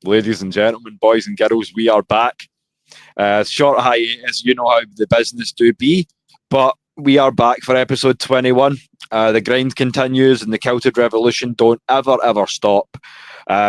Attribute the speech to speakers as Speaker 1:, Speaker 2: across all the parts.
Speaker 1: Ladies and gentlemen, boys and girls, we are back. Short hiatus, you know how the business do be, but we are back for episode 21. The grind continues and the Kilted revolution don't ever stop.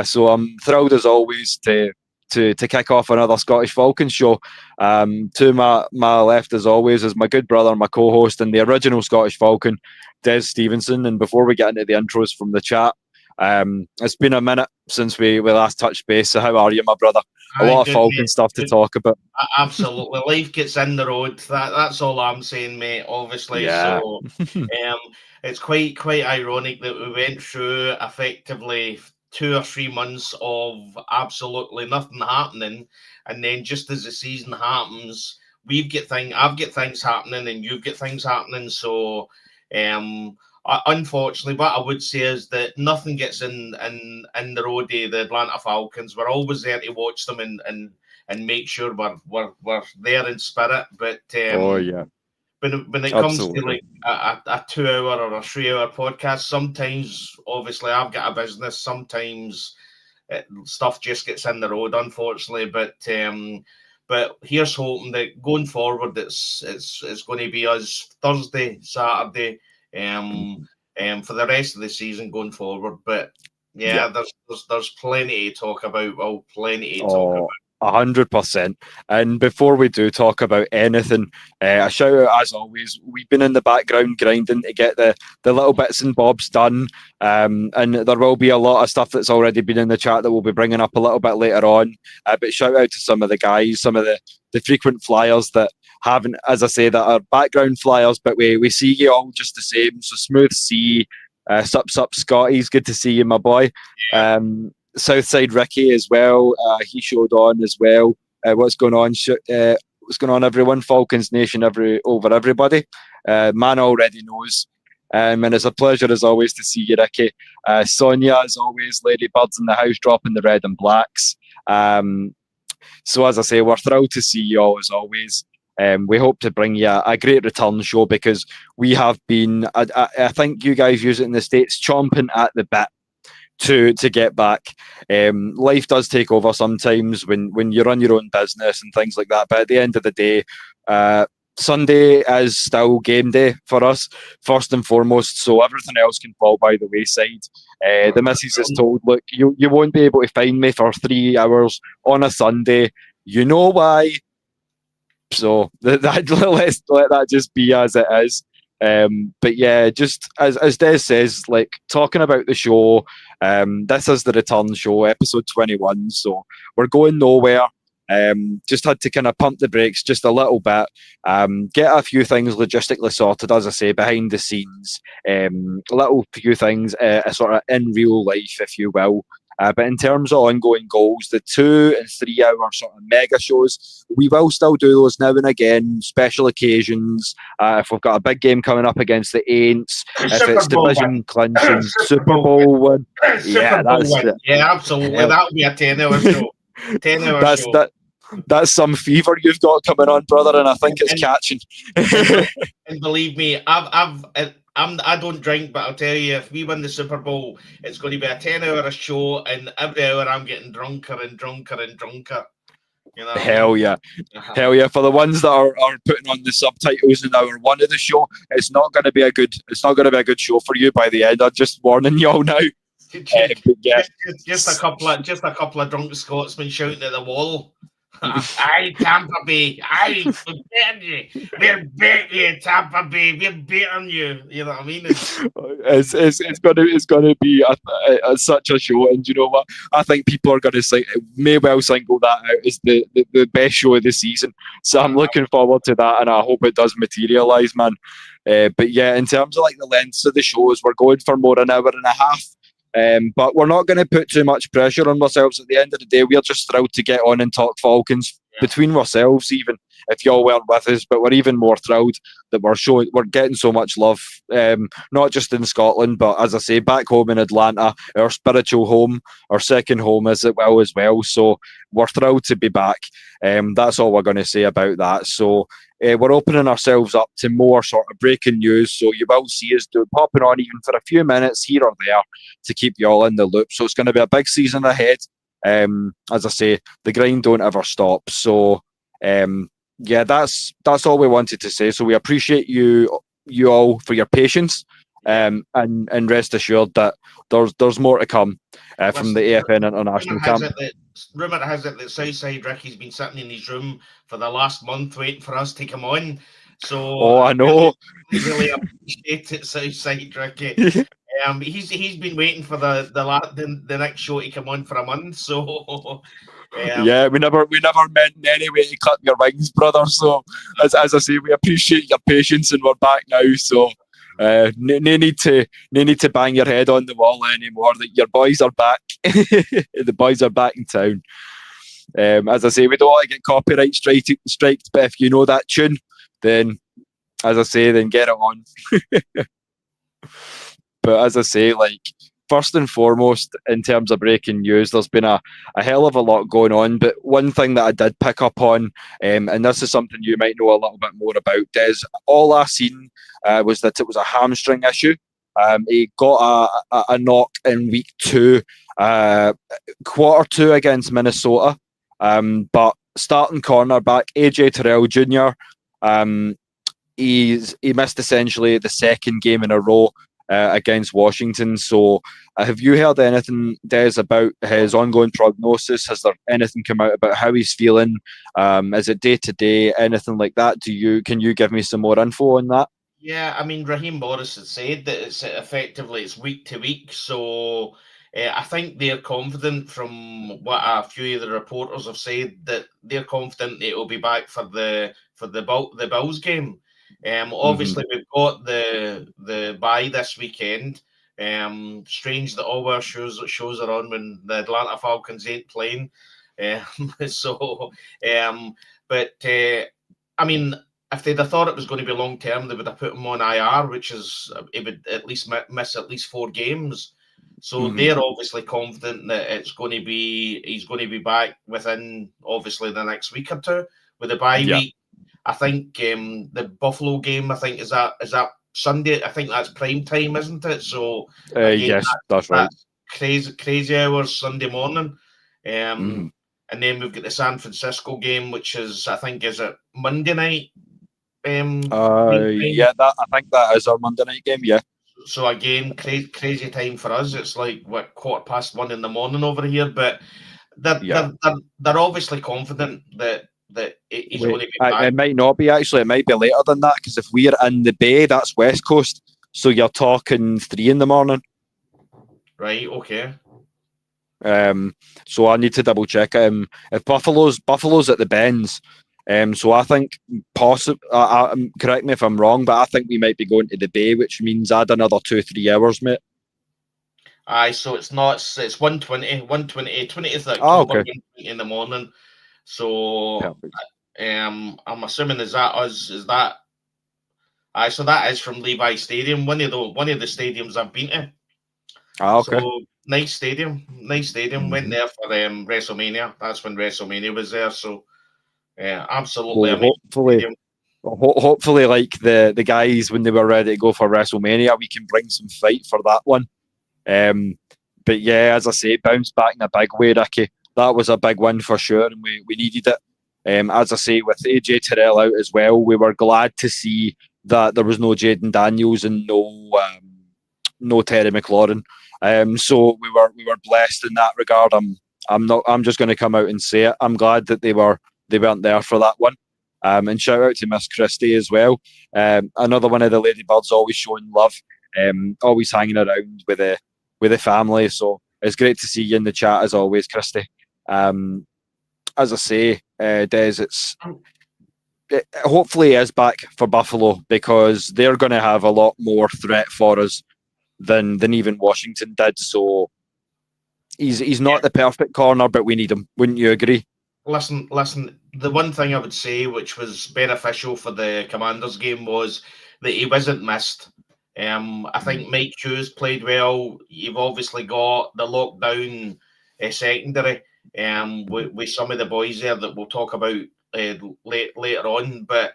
Speaker 1: So I'm thrilled as always to kick off another Scottish Falcons show. To my left, as always, is my good brother, my co-host, and the original Scottish Falcon, Des Stevenson. And before we get into the intros from the chat, it's been a minute since we last touched base. So how are you, my brother? A lot of Falcon stuff to talk about.
Speaker 2: Absolutely, life gets in the road. That's all I'm saying, mate. Obviously,
Speaker 1: yeah.
Speaker 2: So it's quite ironic that we went through effectively 2 or 3 months of absolutely nothing happening, and then just as the season happens, I've got things happening, and you've got things happening. So, unfortunately, what I would say is that nothing gets in the road of the Atlanta Falcons. We're always there to watch them and make sure we're there in spirit. But when it comes to like a 2 hour or a 3 hour podcast, sometimes obviously I've got a business. Sometimes stuff just gets in the road, unfortunately. But here's hoping that going forward, it's going to be us Thursday, Saturday. For the rest of the season going forward, but there's plenty to talk about. Well, plenty to talk about.
Speaker 1: 100%. And before we do talk about anything, a shout out as always. We've been in the background grinding to get the little bits and bobs done, and there will be a lot of stuff that's already been in the chat that we'll be bringing up a little bit later on. But shout out to some of the guys, some of the frequent flyers that haven't, as I say, that are background flyers, but we see you all just the same. So Smooth C, sup Scotty's good to see you, my boy. Southside Ricky as well. He showed on as well. What's going on? What's going on, everyone? Falcons Nation over everybody. Man already knows. And it's a pleasure as always to see you, Ricky. Sonia, as always, Lady Birds in the house dropping the red and blacks. So as I say, we're thrilled to see you all as always. We hope to bring you a great return show because we have been, I think you guys use it in the States, chomping at the bit to get back. Life does take over sometimes when you run your own business and things like that. But at the end of the day, Sunday is still game day for us, first and foremost. So everything else can fall by the wayside. The missus is told, look, you won't be able to find me for 3 hours on a Sunday. You know why? So let's let that just be as it is. But yeah, just as Des says, like talking about the show, this is the return show, episode 21. So we're going nowhere. Just had to kind of pump the brakes just a little bit, get a few things logistically sorted, as I say, behind the scenes, little few things sort of in real life, if you will. But in terms of ongoing goals, the 2 and 3 hour sort of mega shows, we will still do those now and again, special occasions. If we've got a big game coming up against the Aints, if it's division clinching, Super Bowl win.
Speaker 2: Yeah, absolutely. That'll be a 10-hour show. 10-hour show.
Speaker 1: That's some fever you've got coming on, brother, and I think it's catching.
Speaker 2: And believe me, I don't drink, but I'll tell you, if we win the Super Bowl, it's going to be a 10-hour show, and every hour I'm getting drunker and drunker and drunker. You know?
Speaker 1: Hell yeah. Hell yeah. For the ones that are putting on the subtitles in hour 1 of the show, it's not going to be a good show for you by the end. I'm just warning you all now.
Speaker 2: Just a couple of drunk Scotsmen shouting at the wall. Aye, Tampa Bay. Aye, we're beating you, Tampa Bay. We're beating you. You know what I mean?
Speaker 1: It's gonna be such a show, and you know what? I think people are gonna may well single that out as the best show of the season. So I'm looking forward to that, and I hope it does materialise, man. But yeah, in terms of like the lengths of the shows, we're going for more an hour and a half. But we're not going to put too much pressure on ourselves. At the end of the day, we're just thrilled to get on and talk Falcons between ourselves, even if y'all weren't with us. But we're even more thrilled that we're getting so much love, not just in Scotland, but as I say, back home in Atlanta, our spiritual home, our second home as well. So we're thrilled to be back. That's all we're going to say about that. So we're opening ourselves up to more sort of breaking news. So you will see us popping on even for a few minutes here or there to keep you all in the loop. So it's going to be a big season ahead. As I say, the grind don't ever stop. So yeah, that's all we wanted to say. So we appreciate you all for your patience. And rest assured that there's more to come from the AFN International Camp.
Speaker 2: Rumour has it that Southside Ricky's been sitting in his room for the last month waiting for us to come on. So
Speaker 1: I know.
Speaker 2: Really appreciate it, Southside Ricky. He's been waiting for the next show to come on for a month. So
Speaker 1: yeah, we never meant in any way to cut your wings, brother. So as I say, we appreciate your patience, and we're back now. So no need to bang your head on the wall anymore. That your boys are back. The boys are back in town. As I say, we don't want to get copyright striked, but if you know that tune, then as I say, then get it on. But as I say, like, first and foremost, in terms of breaking news, there's been a hell of a lot going on. But one thing that I did pick up on, and this is something you might know a little bit more about, is all I seen was that it was a hamstring issue. He got a knock in week 2, quarter 2 against Minnesota. But starting cornerback AJ Terrell Jr., he missed essentially the second game in a row against Washington. So have you heard anything, Des, about his ongoing prognosis? Has there anything come out about how he's feeling? Is it day to day, anything like that? Can you give me some more info on that?
Speaker 2: Yeah, I mean, Raheem Morris had said that it's week to week. So I think they're confident, from what a few of the reporters have said, that they're confident it will be back for the Bills game. Obviously, we've got the bye this weekend. Strange that all our shows are on when the Atlanta Falcons ain't playing. But I mean, if they'd have thought it was going to be long term, they would have put him on IR, which is it would at least miss at least 4 games. So they're obviously confident that he's going to be back within obviously the next week or two with the bye week. I think the Buffalo game, I think is that Sunday. I think that's prime time, isn't it? So again,
Speaker 1: yes, that's right.
Speaker 2: Crazy hours Sunday morning. And then we've got the San Francisco game, which is, I think, is it Monday night?
Speaker 1: I think that is our Monday night game. Yeah.
Speaker 2: So again, crazy time for us. It's like what, 1:15 in the morning over here. But they're obviously confident that he's going to be back.
Speaker 1: It might not be, actually. It might be later than that, because if we're in the Bay, that's West Coast. So you're talking 3 in the morning.
Speaker 2: Right. Okay.
Speaker 1: So I need to double check. If Buffalo's at the Bends. So I think correct me if I'm wrong, but I think we might be going to the Bay, which means add another 2-3 hours, mate.
Speaker 2: Aye, so it's 1:20, 20th October, okay. In the morning. So I'm assuming is that us? Is that? Aye, so that is from Levi Stadium, one of the stadiums I've been to.
Speaker 1: Okay.
Speaker 2: So nice stadium. Went there for WrestleMania. That's when WrestleMania was there. So absolutely amazing.
Speaker 1: Hopefully, like the guys, when they were ready to go for WrestleMania, we can bring some fight for that one. But yeah, as I say, bounced back in a big way, Ricky. That was a big win for sure, and we needed it. As I say, with AJ Terrell out as well, we were glad to see that there was no Jaden Daniels and no Terry McLaurin. So we were blessed in that regard. I'm just going to come out and say it. I'm glad that they weren't there for that one. And shout out to Miss Christie as well. Another one of the Ladybirds, always showing love, always hanging around with the family. So it's great to see you in the chat as always, Christie. As I say, Des, it hopefully is back for Buffalo, because they're going to have a lot more threat for us than even Washington did. So he's not the perfect corner, but we need him. Wouldn't you agree?
Speaker 2: Listen. The one thing I would say, which was beneficial for the Commanders game, was that he wasn't missed. I think Mike Hughes played well. You've obviously got the lockdown secondary with some of the boys there that we'll talk about later on. But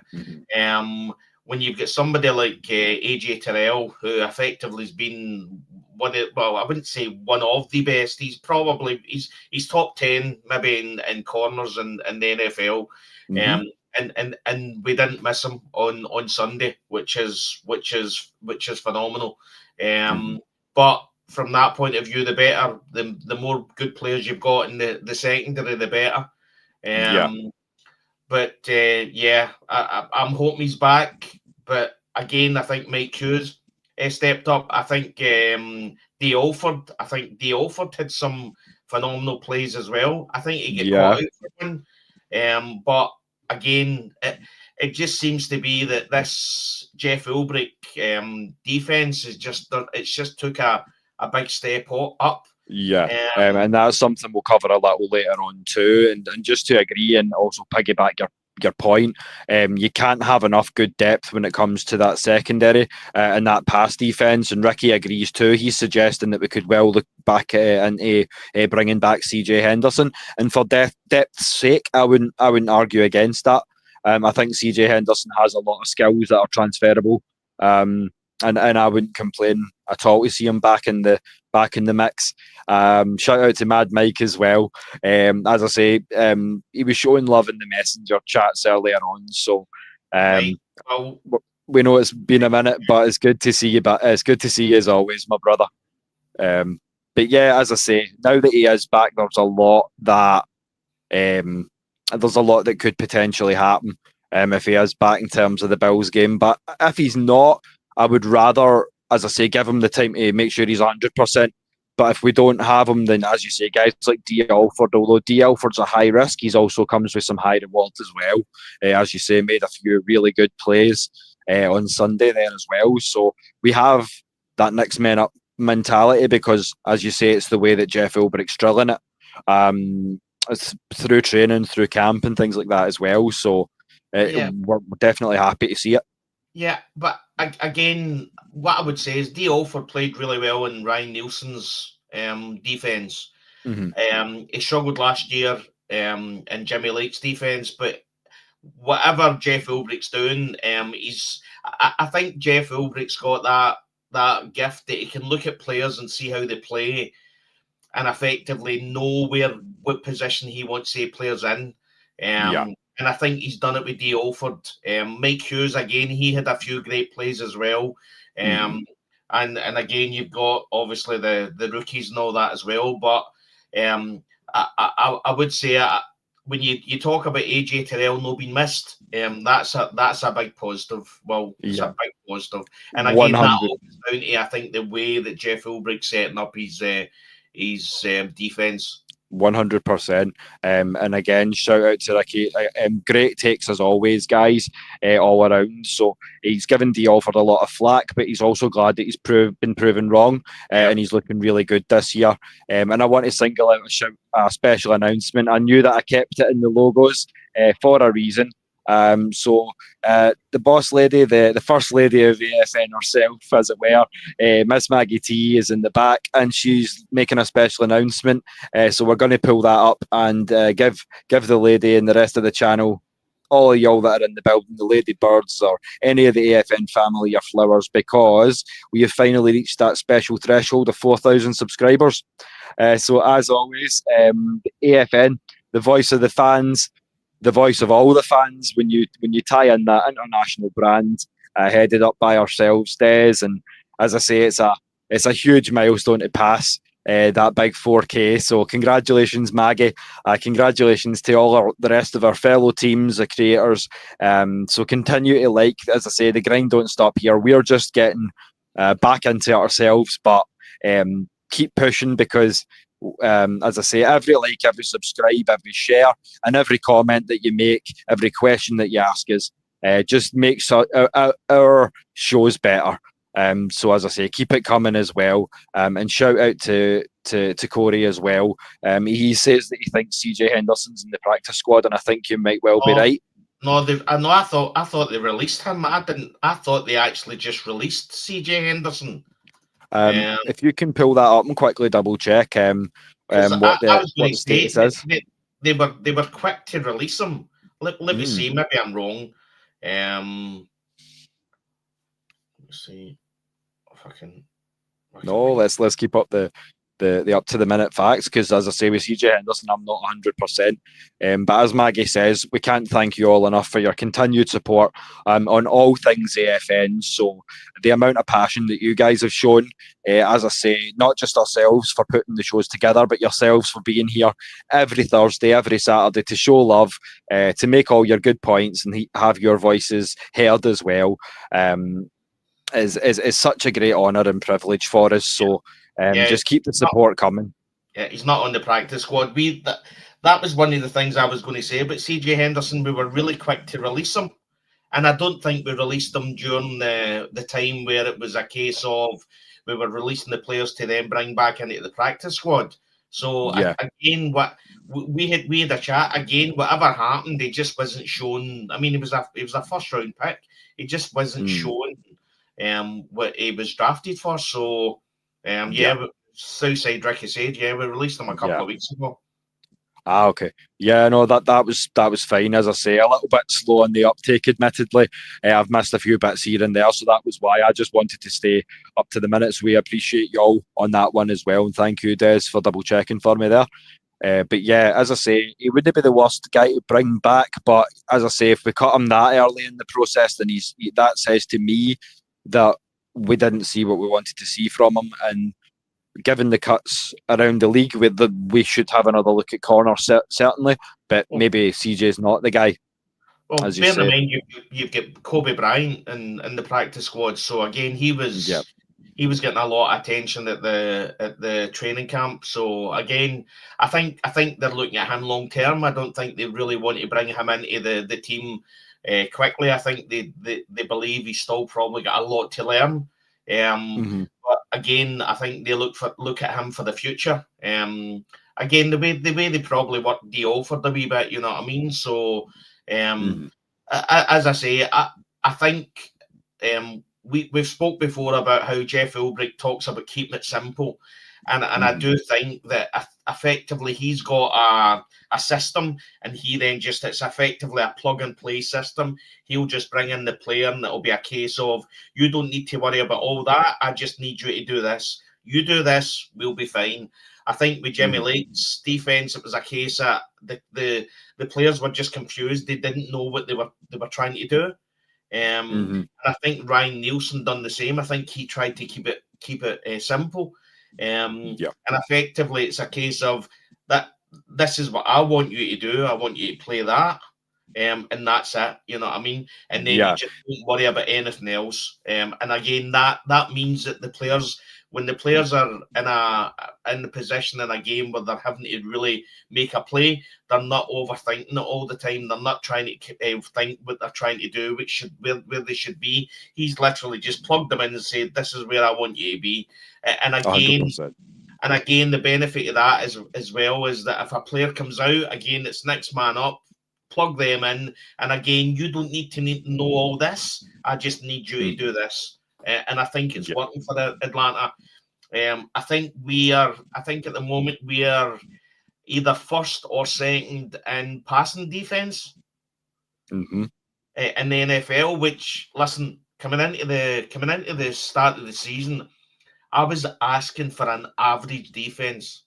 Speaker 2: when you've got somebody like AJ Terrell, who effectively has been I wouldn't say one of the best. He's probably he's top 10 maybe in corners in the NFL. And we didn't miss him on Sunday, which is phenomenal. But from that point of view, the better, the more good players you've got in the secondary, the better. But I'm hoping he's back. But again, I think Mike Hughes stepped up. I think D. Alford had some phenomenal plays as well. I think he get caught out for one. But again, it just seems to be that this Jeff Ulbrich defense is just took a big step up.
Speaker 1: And that's something we'll cover a little later on too. And just to agree and also piggyback your point, you can't have enough good depth when it comes to that secondary and that pass defense. And Ricky agrees too. He's suggesting that we could well look back into bringing back CJ Henderson. And for depth's sake, I wouldn't argue against that. I think CJ Henderson has a lot of skills that are transferable. And I wouldn't complain at all to see him back in the mix. Shout out to Mad Mike as well. As I say, he was showing love in the messenger chats earlier on. So we know it's been a minute, but it's good to see you. But it's good to see you as always, my brother. But yeah, as I say, now that he is back, there's a lot that could potentially happen if he is back in terms of the Bills game. But if he's not, I would rather, as I say, give him the time to make sure he's 100%. But if we don't have him, then as you say, guys like D. Alford, although D. Alford's a high risk, he also comes with some high rewards as well. As you say, made a few really good plays on Sunday there as well. So we have that next man up mentality because, as you say, it's the way that Jeff Ulbricht's drilling it. It's through training, through camp and things like that as well. So we're definitely happy to see it.
Speaker 2: Yeah, but again, what I would say is D. Alford played really well in Ryan Nielsen's defense. He struggled last year in Jimmy Lake's defense, but whatever Jeff Ulbricht's doing, I think Jeff Ulbricht's got that gift that he can look at players and see how they play and effectively know what position he wants to see players in. And I think he's done it with D. Alford. Mike Hughes, again, he had a few great plays as well. And again, you've got obviously the rookies and all that as well. But I would say when you talk about AJ Terrell not being missed, that's a big positive. Well, it's a big positive. And again, 100. That all comes down to, I think, the way that Jeff Ulbricht's setting up his defense.
Speaker 1: 100%. And again, shout out to Ricky. Great takes as always, guys, all around. So he's given D. Alford a lot of flack, but he's also glad that he's been proven wrong and he's looking really good this year. And I want to single out a special announcement. I knew that I kept it in the logos for a reason. So the boss lady, the first lady of AFN herself, as it were, Miss Maggie T, is in the back and she's making a special announcement. So we're going to pull that up and give the lady and the rest of the channel, all of y'all that are in the building, the Ladybirds or any of the AFN family or Flowers, because we have finally reached that special threshold of 4,000 subscribers. So as always, AFN, the voice of the fans, the voice of all the fans, when you tie in that international brand headed up by ourselves, Des, and as I say, it's a huge milestone to pass that big 4K. So congratulations, Maggie. Congratulations to all the rest of our fellow teams, the creators. So continue to like, as I say, the grind don't stop here. We're just getting back into it ourselves, but keep pushing because. As I say, every like, every subscribe, every share, and every comment that you make, every question that you ask us, just makes our shows better. So as I say, keep it coming as well. And shout out to Corey as well. He says that he thinks CJ Henderson's in the practice squad, and I think you might well be right.
Speaker 2: No, I thought they released him. I thought they actually just released CJ Henderson.
Speaker 1: If you can pull that up and quickly double check what the status is.
Speaker 2: They were quick to release him. Let me see. Maybe I'm wrong. Let me see if I can
Speaker 1: No, let's keep up the up to the minute facts, because as I say with CJ Henderson, I'm not 100%. But as Maggie says, we can't thank you all enough for your continued support on all things AFN. So the amount of passion that you guys have shown, as I say, not just ourselves for putting the shows together, but yourselves for being here every Thursday, every Saturday to show love, to make all your good points and have your voices heard as well. Is such a great honour and privilege for us. So just keep the support coming.
Speaker 2: Yeah, he's not on the practice squad. That was one of the things I was going to say about CJ Henderson. We were really quick to release him, and I don't think we released him during the time where it was a case of we were releasing the players to then bring back into the practice squad. So again, what we had a chat again. Whatever happened, he just wasn't shown. I mean, it was a first round pick. He just wasn't shown what he was drafted for. So Southside Ricky said, we released him a couple of weeks ago.
Speaker 1: Okay. Yeah, no, that was fine. As I say, a little bit slow on the uptake, admittedly. I've missed a few bits here and there, so that was why I just wanted to stay up to the minutes. We appreciate you all on that one as well, and thank you, Des, for double checking for me there. But yeah, as I say, he wouldn't be the worst guy to bring back. But as I say, if we cut him that early in the process, then that says to me that we didn't see what we wanted to see from him. And given the cuts around the league, we should have another look at corner, certainly. But maybe CJ's not the guy.
Speaker 2: Well, bear in mind, you've got Kobe Bryant in the practice squad. So again, he was getting a lot of attention at the training camp. So again, I think they're looking at him long term. I don't think they really want to bring him into the team quickly. I think they believe he's still probably got a lot to learn. But again, I think they look at him for the future. Again, the way they probably worked the offered a wee bit, you know what I mean? So as I say, I think we've spoke before about how Jeff Ulbrich talks about keeping it simple, and I do think that effectively he's got a system, and it's effectively a plug and play system. He'll just bring in the player, and it'll be a case of, you don't need to worry about all that. I just need you to do this. You do this, we'll be fine. I think with Jimmy Lake's defense, it was a case that the players were just confused. They didn't know what they were trying to do. And I think Ryan Nielsen done the same. I think he tried to keep it simple. And effectively, it's a case of that. This is what I want you to do. I want you to play that, and that's it. You know what I mean? And then you just don't worry about anything else. And again, that means that the players, when the players are in the position in a game where they're having to really make a play, they're not overthinking it all the time. They're not trying to think what they're trying to do, where they should be. He's literally just plugged them in and said, "This is where I want you to be." And again. 100%. And again, the benefit of that as well is that if a player comes out, again, it's next man up, plug them in. And again, you don't need to know all this. I just need you to do this. And I think it's working for Atlanta. I think at the moment we are either first or second in passing defense in the NFL, which, listen, coming into the start of the season, I was asking for an average defense.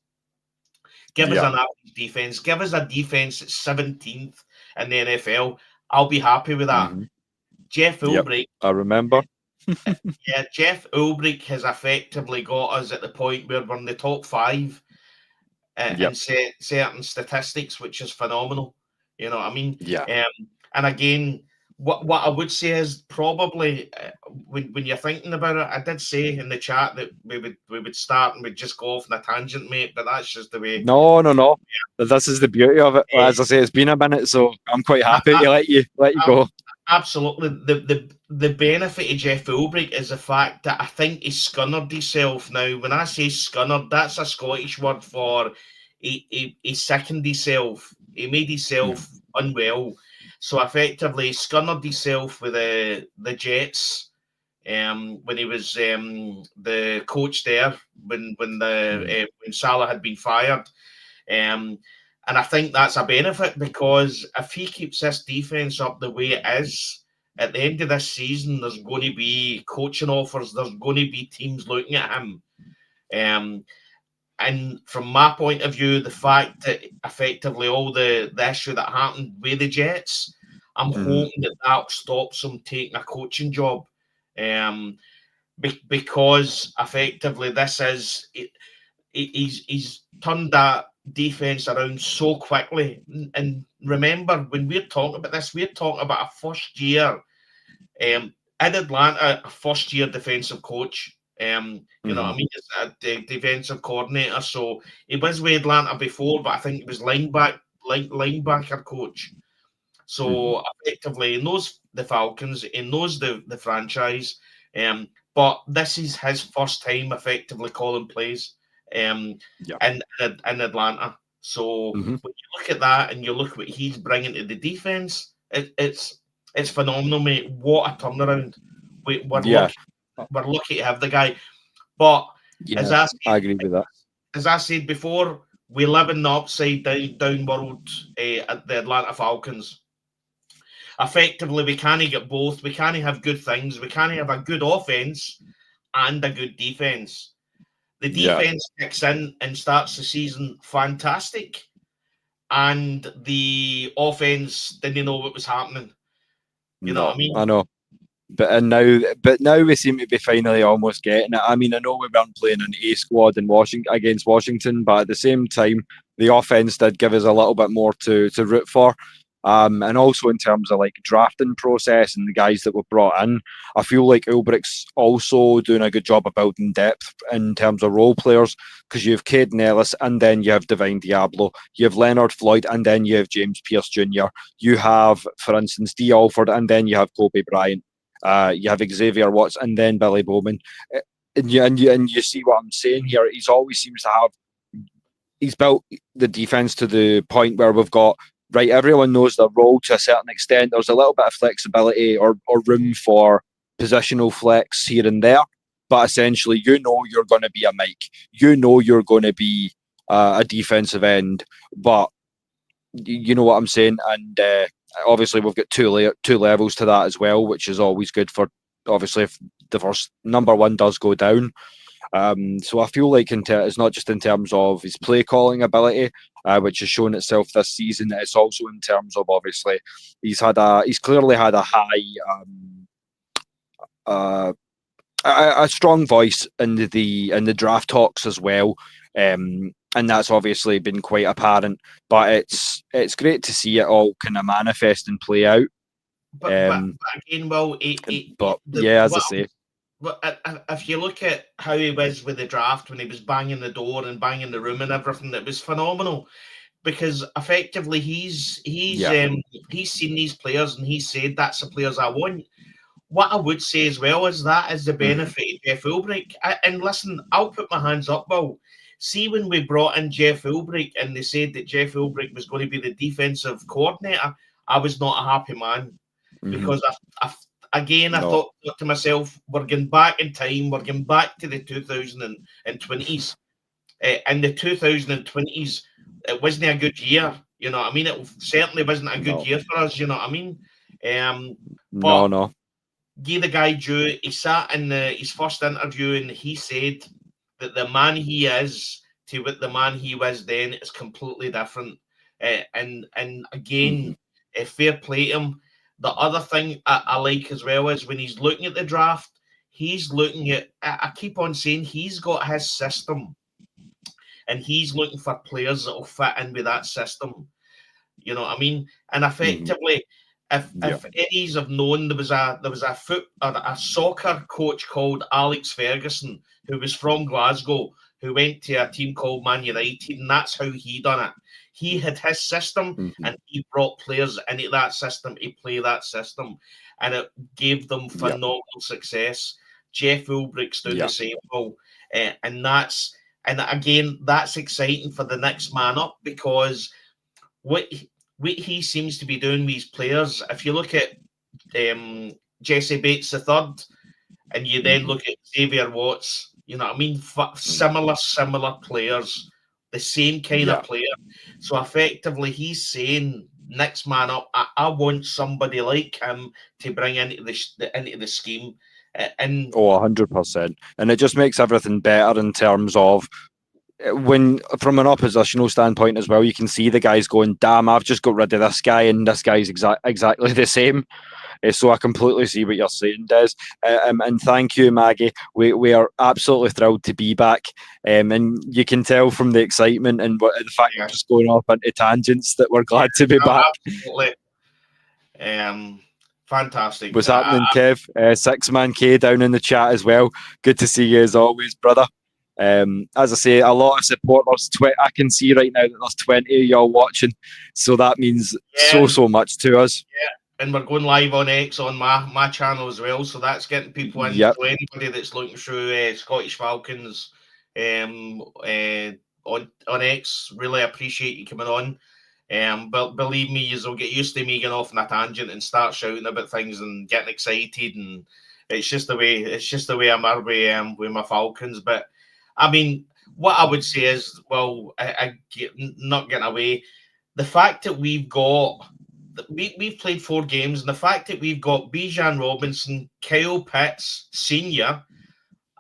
Speaker 2: Give us an average defense. Give us a defense that's 17th in the NFL. I'll be happy with that. Jeff Ulbrich.
Speaker 1: I remember.
Speaker 2: Jeff Ulbrich has effectively got us at the point where we're in the top 5 in certain statistics, which is phenomenal. You know what I mean? And again, what I would say is probably when you're thinking about it, I did say in the chat that we would start and we'd just go off on a tangent, mate. But that's just the way.
Speaker 1: No. This is the beauty of it. As I say, it's been a minute, so I'm quite happy to let you go.
Speaker 2: Absolutely. The benefit of Jeff Ulbrich is the fact that I think he scunnered himself. Now, when I say scunnered, that's a Scottish word for he sickened himself. He made himself unwell. So effectively, scunnered himself with the Jets when he was the coach there when Salah had been fired. And I think that's a benefit, because if he keeps this defense up the way it is, at the end of this season, there's going to be coaching offers. There's going to be teams looking at him. And from my point of view, the fact that effectively all the issue that happened with the Jets, I'm hoping that stops him taking a coaching job. Because effectively this is he's turned that defense around so quickly. And remember, when we're talking about this, we're talking about a first year in Atlanta, a first year defensive coach. You know what I mean? It's a defensive coordinator. So he was with Atlanta before, but I think he was linebacker coach. So effectively, he knows the Falcons, he knows the franchise. But this is his first time effectively calling plays in Atlanta. So when you look at that and you look at what he's bringing to the defense, it's phenomenal, mate. What a turnaround! We're lucky to have the guy. But as I
Speaker 1: agree with that.
Speaker 2: As I said before, we live in the upside down world at the Atlanta Falcons. Effectively, we can't get both. We can't have good things. We can't have a good offense and a good defense. The defense kicks in and starts the season fantastic, and the offense didn't know what was happening. You know what I mean?
Speaker 1: I know. But now we seem to be finally almost getting it. I mean, I know we weren't playing an A squad in against Washington, but at the same time, the offense did give us a little bit more to root for. And also in terms of like drafting process and the guys that were brought in, I feel like Ulbricht's also doing a good job of building depth in terms of role players, because you have Caden Ellis and then you have Divine Diablo, you have Leonard Floyd and then you have James Pierce Jr., you have, for instance, D. Alford and then you have Kobe Bryant, you have Xavier Watts and then Billy Bowman. And you see what I'm saying here. He's always seems to have, he's built the defense to the point where we've got, right, everyone knows their role to a certain extent. There's a little bit of flexibility or room for positional flex here and there. But essentially, you know you're going to be a Mike. You know you're going to be a defensive end. But you know what I'm saying? And obviously, we've got two levels to that as well, which is always good for, obviously, if the first number one does go down. So I feel like it's not just in terms of his play calling ability, which has shown itself this season. It's also in terms of, obviously, he's clearly had a high, a strong voice in the draft talks as well, and that's obviously been quite apparent. But it's great to see it all kind of manifest and play out.
Speaker 2: But again, well,
Speaker 1: as I say.
Speaker 2: But if you look at how he was with the draft when he was banging the door and banging the room and everything, it was phenomenal, because effectively he's seen these players and he said that's the players I want. What I would say as well is that is the benefit of Jeff Ulbrich. And listen, I'll put my hands up, Will. See, when we brought in Jeff Ulbrich and they said that Jeff Ulbrich was going to be the defensive coordinator, I was not a happy man, because I thought to myself, we're going back in time, we're going back to the 2020s. In the 2020s, it wasn't a good year, you know what I mean? It certainly wasn't a good year for us, you know what I mean?
Speaker 1: No.
Speaker 2: Give the guy due. He sat in his first interview and he said that the man he is to what the man he was then is completely different. And again, fair play to him. The other thing I like as well is when he's looking at the draft, he's looking at, I keep on saying, he's got his system and he's looking for players that will fit in with that system. You know what I mean? And effectively, if any have known, there was a soccer coach called Alex Ferguson, who was from Glasgow, who went to a team called Man United, and that's how he done it. He had his system and he brought players into that system to play that system, and it gave them phenomenal success. Jeff Ulbricht's doing the same, and again, that's exciting for the next man up, because what he seems to be doing with his players, if you look at Jesse Bates III, and you then look at Xavier Watts, you know what I mean? Similar players, the same kind of player. So effectively, he's saying, next man up, I want somebody like him to bring into the scheme. And
Speaker 1: 100%. And it just makes everything better in terms of when, from an oppositional standpoint as well, you can see the guys going, damn, I've just got rid of this guy, and this guy's exactly the same. So I completely see what you're saying, Des. And thank you, Maggie. We are absolutely thrilled to be back. And you can tell from the excitement and the fact we're just going off into tangents that we're glad to be back.
Speaker 2: Absolutely. Fantastic.
Speaker 1: What's happening, Kev? 6-Man K down in the chat as well. Good to see you as always, brother. As I say, a lot of supporters. I can see right now that there's 20 of y'all watching, so that means so much to us.
Speaker 2: Yeah, and we're going live on X on my channel as well, so that's getting people in.
Speaker 1: Yep.
Speaker 2: So anybody that's looking through Scottish Falcons on X, really appreciate you coming on. But believe me, you'll get used to me getting off on a tangent and start shouting about things and getting excited, and it's just the way I'm with my Falcons. But I mean, what I would say is, well, not getting away, the fact that we've played 4 games, and the fact that we've got Bijan Robinson, Kyle Pitts Senior.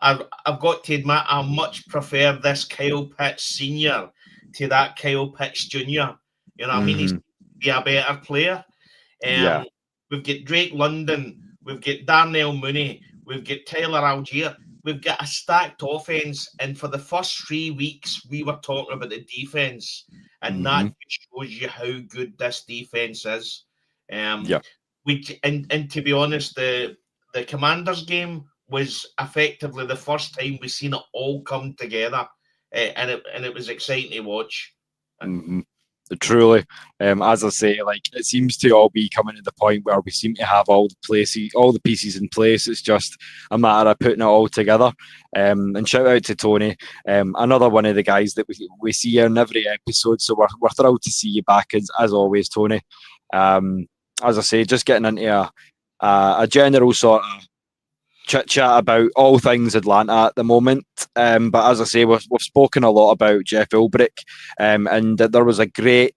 Speaker 2: I've got to admit, I much prefer this Kyle Pitts Senior to that Kyle Pitts Junior. You know what I mean? He's to be a better player. We've got Drake London, we've got Darnell Mooney, we've got Tyler Algier. We've got a stacked offense, and for the first 3 weeks, we were talking about the defense, and that shows you how good this defense is. And to be honest, the Commanders game was effectively the first time we've seen it all come together, and it was exciting to watch.
Speaker 1: Truly, as I say, like, it seems to all be coming to the point where we seem to have all the pieces in place. It's just a matter of putting it all together. And shout out to Tony, another one of the guys that we see in every episode. So we're thrilled to see you back as always, Tony. As I say, just getting into a general sort of chit chat about all things Atlanta at the moment. But as I say, we've spoken a lot about Jeff Ulbrich, and there was a great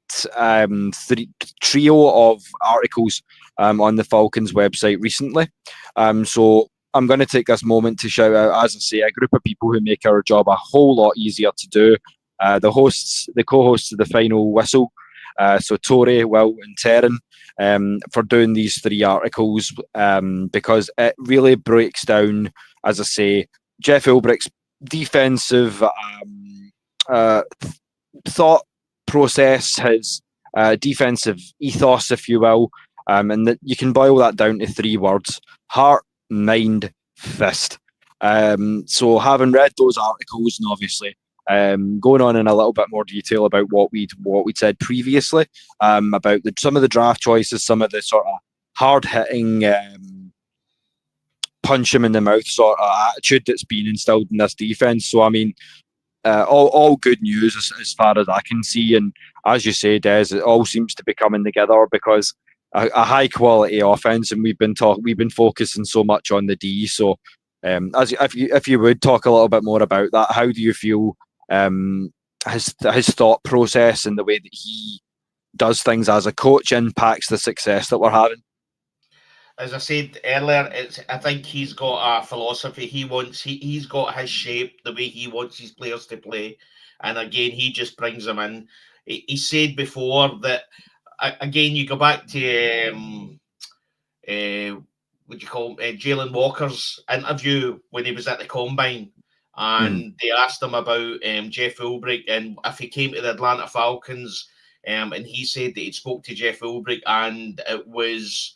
Speaker 1: trio of articles on the Falcons website recently. So I'm going to take this moment to shout out, as I say, a group of people who make our job a whole lot easier to do. The co-hosts of the Final Whistle. So Tori, Will, and Terran, for doing these 3 articles, because it really breaks down, as I say, Jeff Ulbrich's defensive thought process, his defensive ethos, if you will, and that you can boil that down to 3 words: heart, mind, fist. So having read those articles, and obviously going on in a little bit more detail about what we'd said previously, about some of the draft choices, some of the sort of hard-hitting, punch him in the mouth sort of attitude that's been instilled in this defense. So I mean, all good news as far as I can see. And as you say, Des, it all seems to be coming together because a high-quality offense, and we've been focusing so much on the D. So if you would talk a little bit more about that, how do you feel his thought process and the way that he does things as a coach impacts the success that we're having?
Speaker 2: As I said earlier, I think he's got a philosophy. He's got his shape, the way he wants his players to play, and again, he just brings them in. He said before that, again, you go back to what do you call Jalen Walker's interview when he was at the Combine. And they asked him about Jeff Ulbrich and if he came to the Atlanta Falcons, and he said that he spoke to Jeff Ulbrich and it was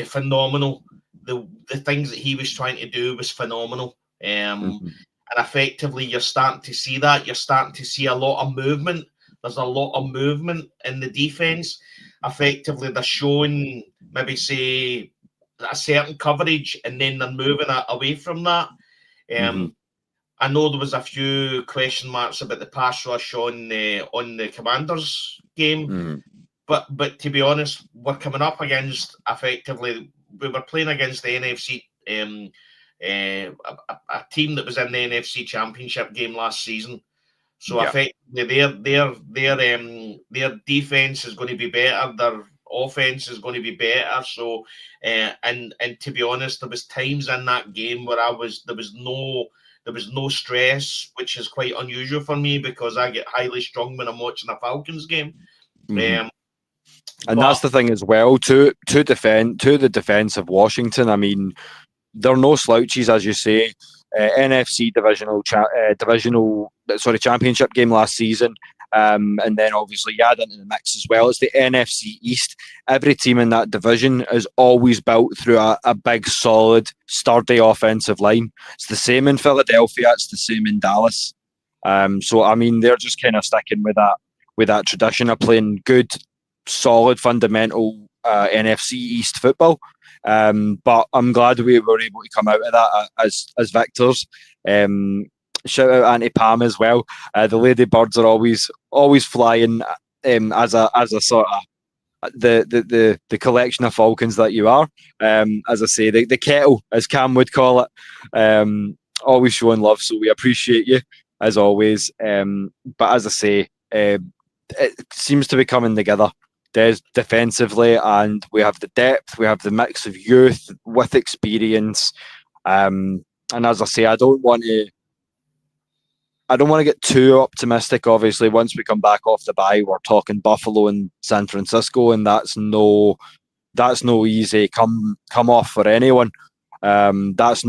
Speaker 2: phenomenal. The things that he was trying to do was phenomenal. And effectively, you're starting to see that. You're starting to see a lot of movement. There's a lot of movement in the defense. Effectively, they're showing maybe, say, a certain coverage and then they're moving away from that. I know there was a few question marks about the pass rush on the Commanders game, but to be honest, we're coming up against, effectively, we were playing against the NFC, a team that was in the NFC Championship game last season. So effectively, their defense is going to be better. Their offense is going to be better. So, and to be honest, there was times in that game where there was no stress, which is quite unusual for me because I get highly strung when I'm watching a Falcons game.
Speaker 1: And that's the thing as well, to the defense of Washington. I mean, they're no slouches, as you say. NFC championship game last season, and then obviously you add into the mix as well. It's the NFC East. Every team in that division is always built through a big, solid, sturdy offensive line. It's the same in Philadelphia. It's the same in Dallas. So I mean, they're just kind of sticking with that tradition of playing good, solid, fundamental NFC East football. But I'm glad we were able to come out of that as victors. Shout out Auntie Pam as well. The Ladybirds are always flying as a sort of the collection of Falcons that you are. As I say, the kettle, as Cam would call it, always showing love. So we appreciate you as always. But as I say, it seems to be coming together defensively, and we have the depth, we have the mix of youth with experience. And as I say, I don't want to get too optimistic. Obviously, once we come back off the bye, we're talking Buffalo and San Francisco, and that's no easy come off for anyone. That's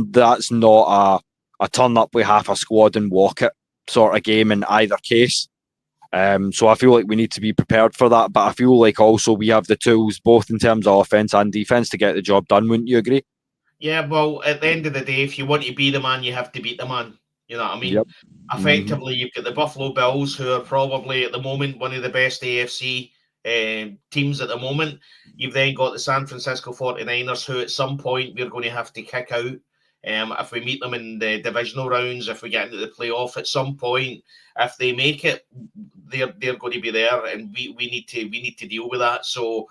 Speaker 1: not a turn up with half a squad and walk it sort of game in either case. So I feel like we need to be prepared for that, but I feel like also we have the tools, both in terms of offense and defense, to get the job done. Wouldn't you agree?
Speaker 2: Yeah, well, at the end of the day, if you want to be the man, you have to beat the man. You know what I mean?
Speaker 1: Yep.
Speaker 2: Effectively, you've got the Buffalo Bills, who are probably at the moment one of the best AFC teams at the moment. You've then got the San Francisco 49ers, who at some point we're going to have to kick out. If we meet them in the divisional rounds, if we get into the playoff at some point, if they make it, they're going to be there, and we need to deal with that. So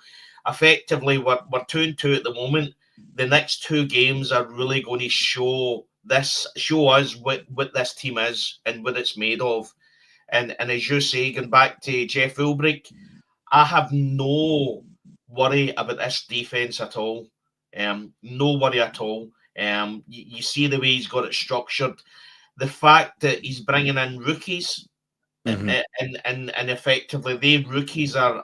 Speaker 2: effectively, we're 2-2 at the moment. The next two games are really going to show us what this team is and what it's made of. And as you say, going back to Jeff Ulbrich, I have no worry about this defense at all. No worry at all. You see the way he's got it structured. The fact that he's bringing in rookies, and effectively, they rookies are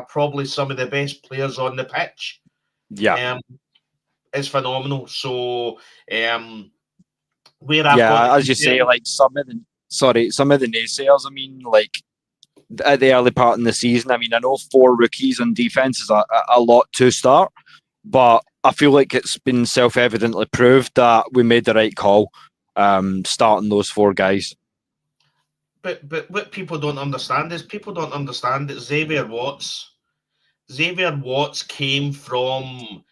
Speaker 2: probably some of the best players on the pitch.
Speaker 1: Yeah,
Speaker 2: it's phenomenal. So,
Speaker 1: as you say, like some of the naysayers. I mean, like at the early part in the season, I mean, I know 4 rookies on defense is a lot to start, but I feel like it's been self-evidently proved that we made the right call starting those 4 guys.
Speaker 2: But what people don't understand is that Xavier Watts came from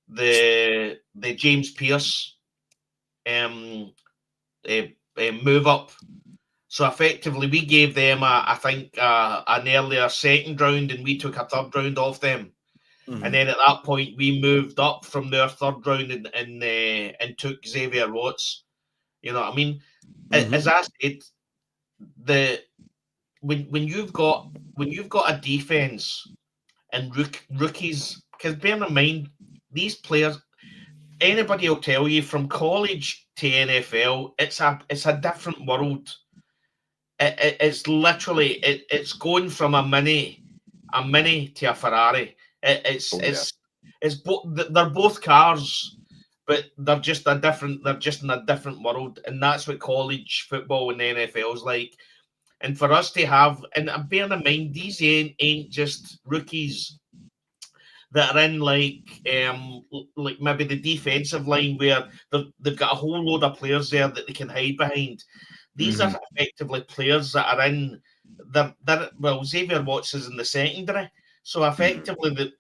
Speaker 2: the James Pearce move up. So effectively, we gave them I think an earlier second round, and we took a third round off them. And then at that point, we moved up from their third round and took Xavier Watts. You know what I mean? As I said, when you've got a defense and rookies, because bear in mind, these players, anybody will tell you from college to NFL, it's a different world. It's literally it's going from a mini to a Ferrari. It's both, they're both cars, but they're just in a different world, and that's what college football and the NFL is like. And for us to have, and bear in mind, these ain't just rookies that are in like maybe the defensive line where they've got a whole load of players there that they can hide behind. These are effectively players that are in Xavier Watts is in the secondary, so effectively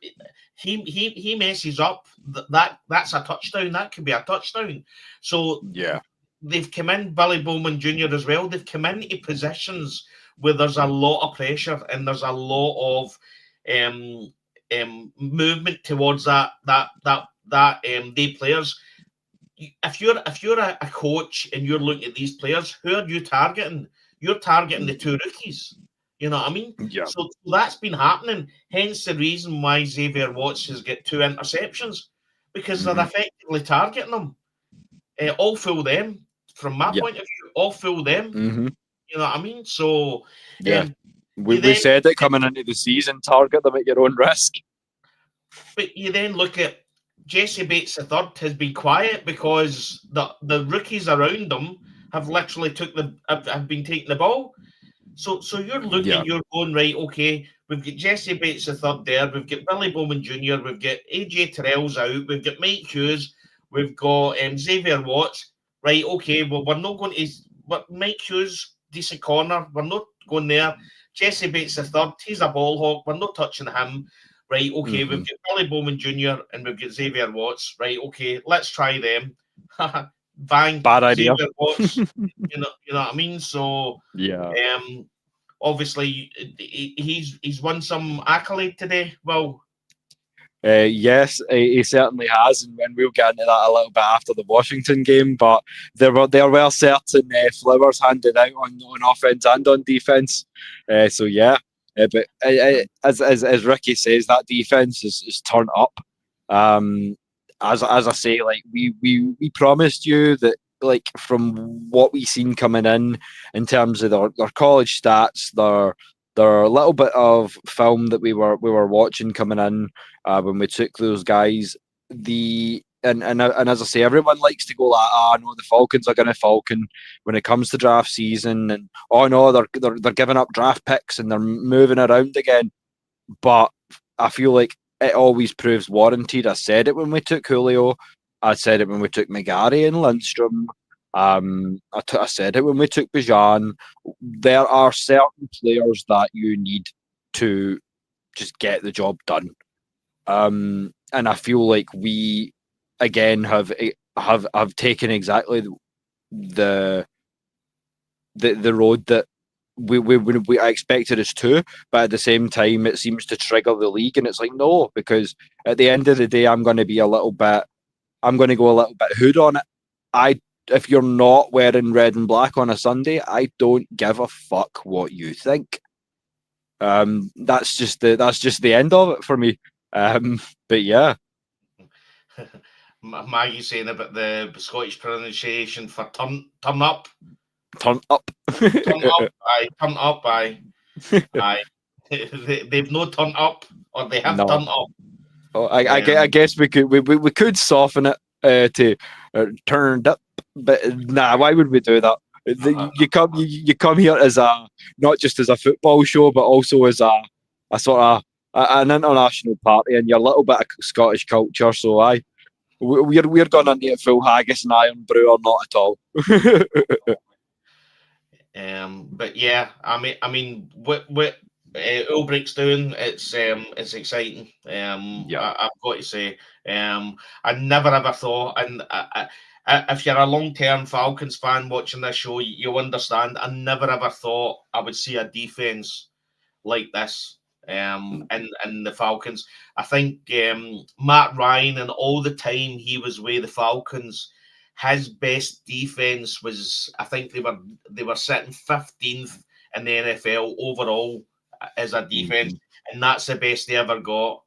Speaker 2: he messes up, that's a touchdown. That could be a touchdown. So
Speaker 1: yeah,
Speaker 2: they've come in, Billy Bowman Jr. as well. They've come into positions where there's a lot of pressure and there's a lot of movement towards they players. If you're a coach and you're looking at these players, who are you targeting? You're targeting the 2 rookies. You know what I mean?
Speaker 1: Yeah.
Speaker 2: So that's been happening. Hence the reason why Xavier Watts has got 2 interceptions, because they're effectively targeting him. All fool them. From my point of view, all fool them. You know what I mean? So
Speaker 1: we said it coming into the season, target them at your own risk.
Speaker 2: But you then look at Jesse Bates III has been quiet because the rookies around him have literally have been taking the ball. So you're looking, you're going, right, okay, we've got Jesse Bates III there, we've got Billy Bowman Jr., we've got AJ Terrell's out, we've got Mike Hughes, we've got Xavier Watts, right, okay, well, we're not going to, but Mike Hughes, decent corner, we're not going there. Jesse Bates III, he's a ball hawk, we're not touching him. Right, okay, we've got Billy Bowman Jr. and we've got Xavier Watts. Right, okay, let's try them. Bang,
Speaker 1: bad idea.
Speaker 2: Xavier Watts. you know what I mean? So obviously he's won some accolade today. Well,
Speaker 1: yes, he certainly has, and we'll get into that a little bit after the Washington game. But there were certain flowers handed out on offense and on defense. So yeah. But as Ricky says, that defense is turned up. As I say, like we promised you that, like, from what we seen coming in terms of their college stats, their little bit of film that we were watching coming in when we took those guys. And as I say, everyone likes to go like, no, the Falcons are going to Falcon when it comes to draft season, and oh no, they're giving up draft picks and they're moving around again. But I feel like it always proves warranted. I said it when we took Julio. I said it when we took McGarry and Lindstrom. I said it when we took Bijan. There are certain players that you need to just get the job done. And I feel like we again have taken exactly the road that we I expected us to, but at the same time it seems to trigger the league, and it's like, no, because at the end of the day I'm going to go a little bit hood on it. If you're not wearing red and black on a Sunday, I don't give a fuck what you think. That's just the end of it for me. But yeah.
Speaker 2: Maggie saying about the Scottish pronunciation for turn up.
Speaker 1: Turn up.
Speaker 2: Turn up, aye. Turn up, aye. Aye. They've no turn up, or they have turned up.
Speaker 1: Oh, I guess we could soften it to turned up, but nah. Why would we do that? You come here as not just as a football show, but also as a sort of an international party, and you're a little bit of Scottish culture. So we're going to need full haggis and iron brew, or not at all.
Speaker 2: But yeah, I mean, what Ulbricht's doing, it's exciting. I've got to say, I never ever thought, and if you're a long-term Falcons fan watching this show, you'll understand. I never ever thought I would see a defense like this. In the Falcons, I think Matt Ryan, and all the time he was with the Falcons, his best defense was, I think they were sitting 15th in the NFL overall as a defense, and that's the best they ever got.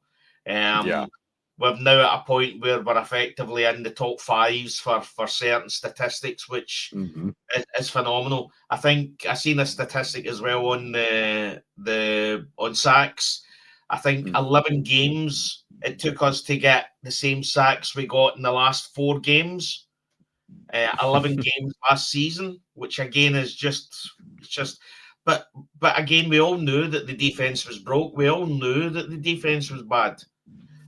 Speaker 2: We're now at a point where we're effectively in the top fives for certain statistics, which is phenomenal. I think I seen a statistic as well on on sacks. I think 11 games it took us to get the same sacks we got in the last 4 games. 11 games last season, which again is just. But again, we all knew that the defense was broke. We all knew that the defense was bad.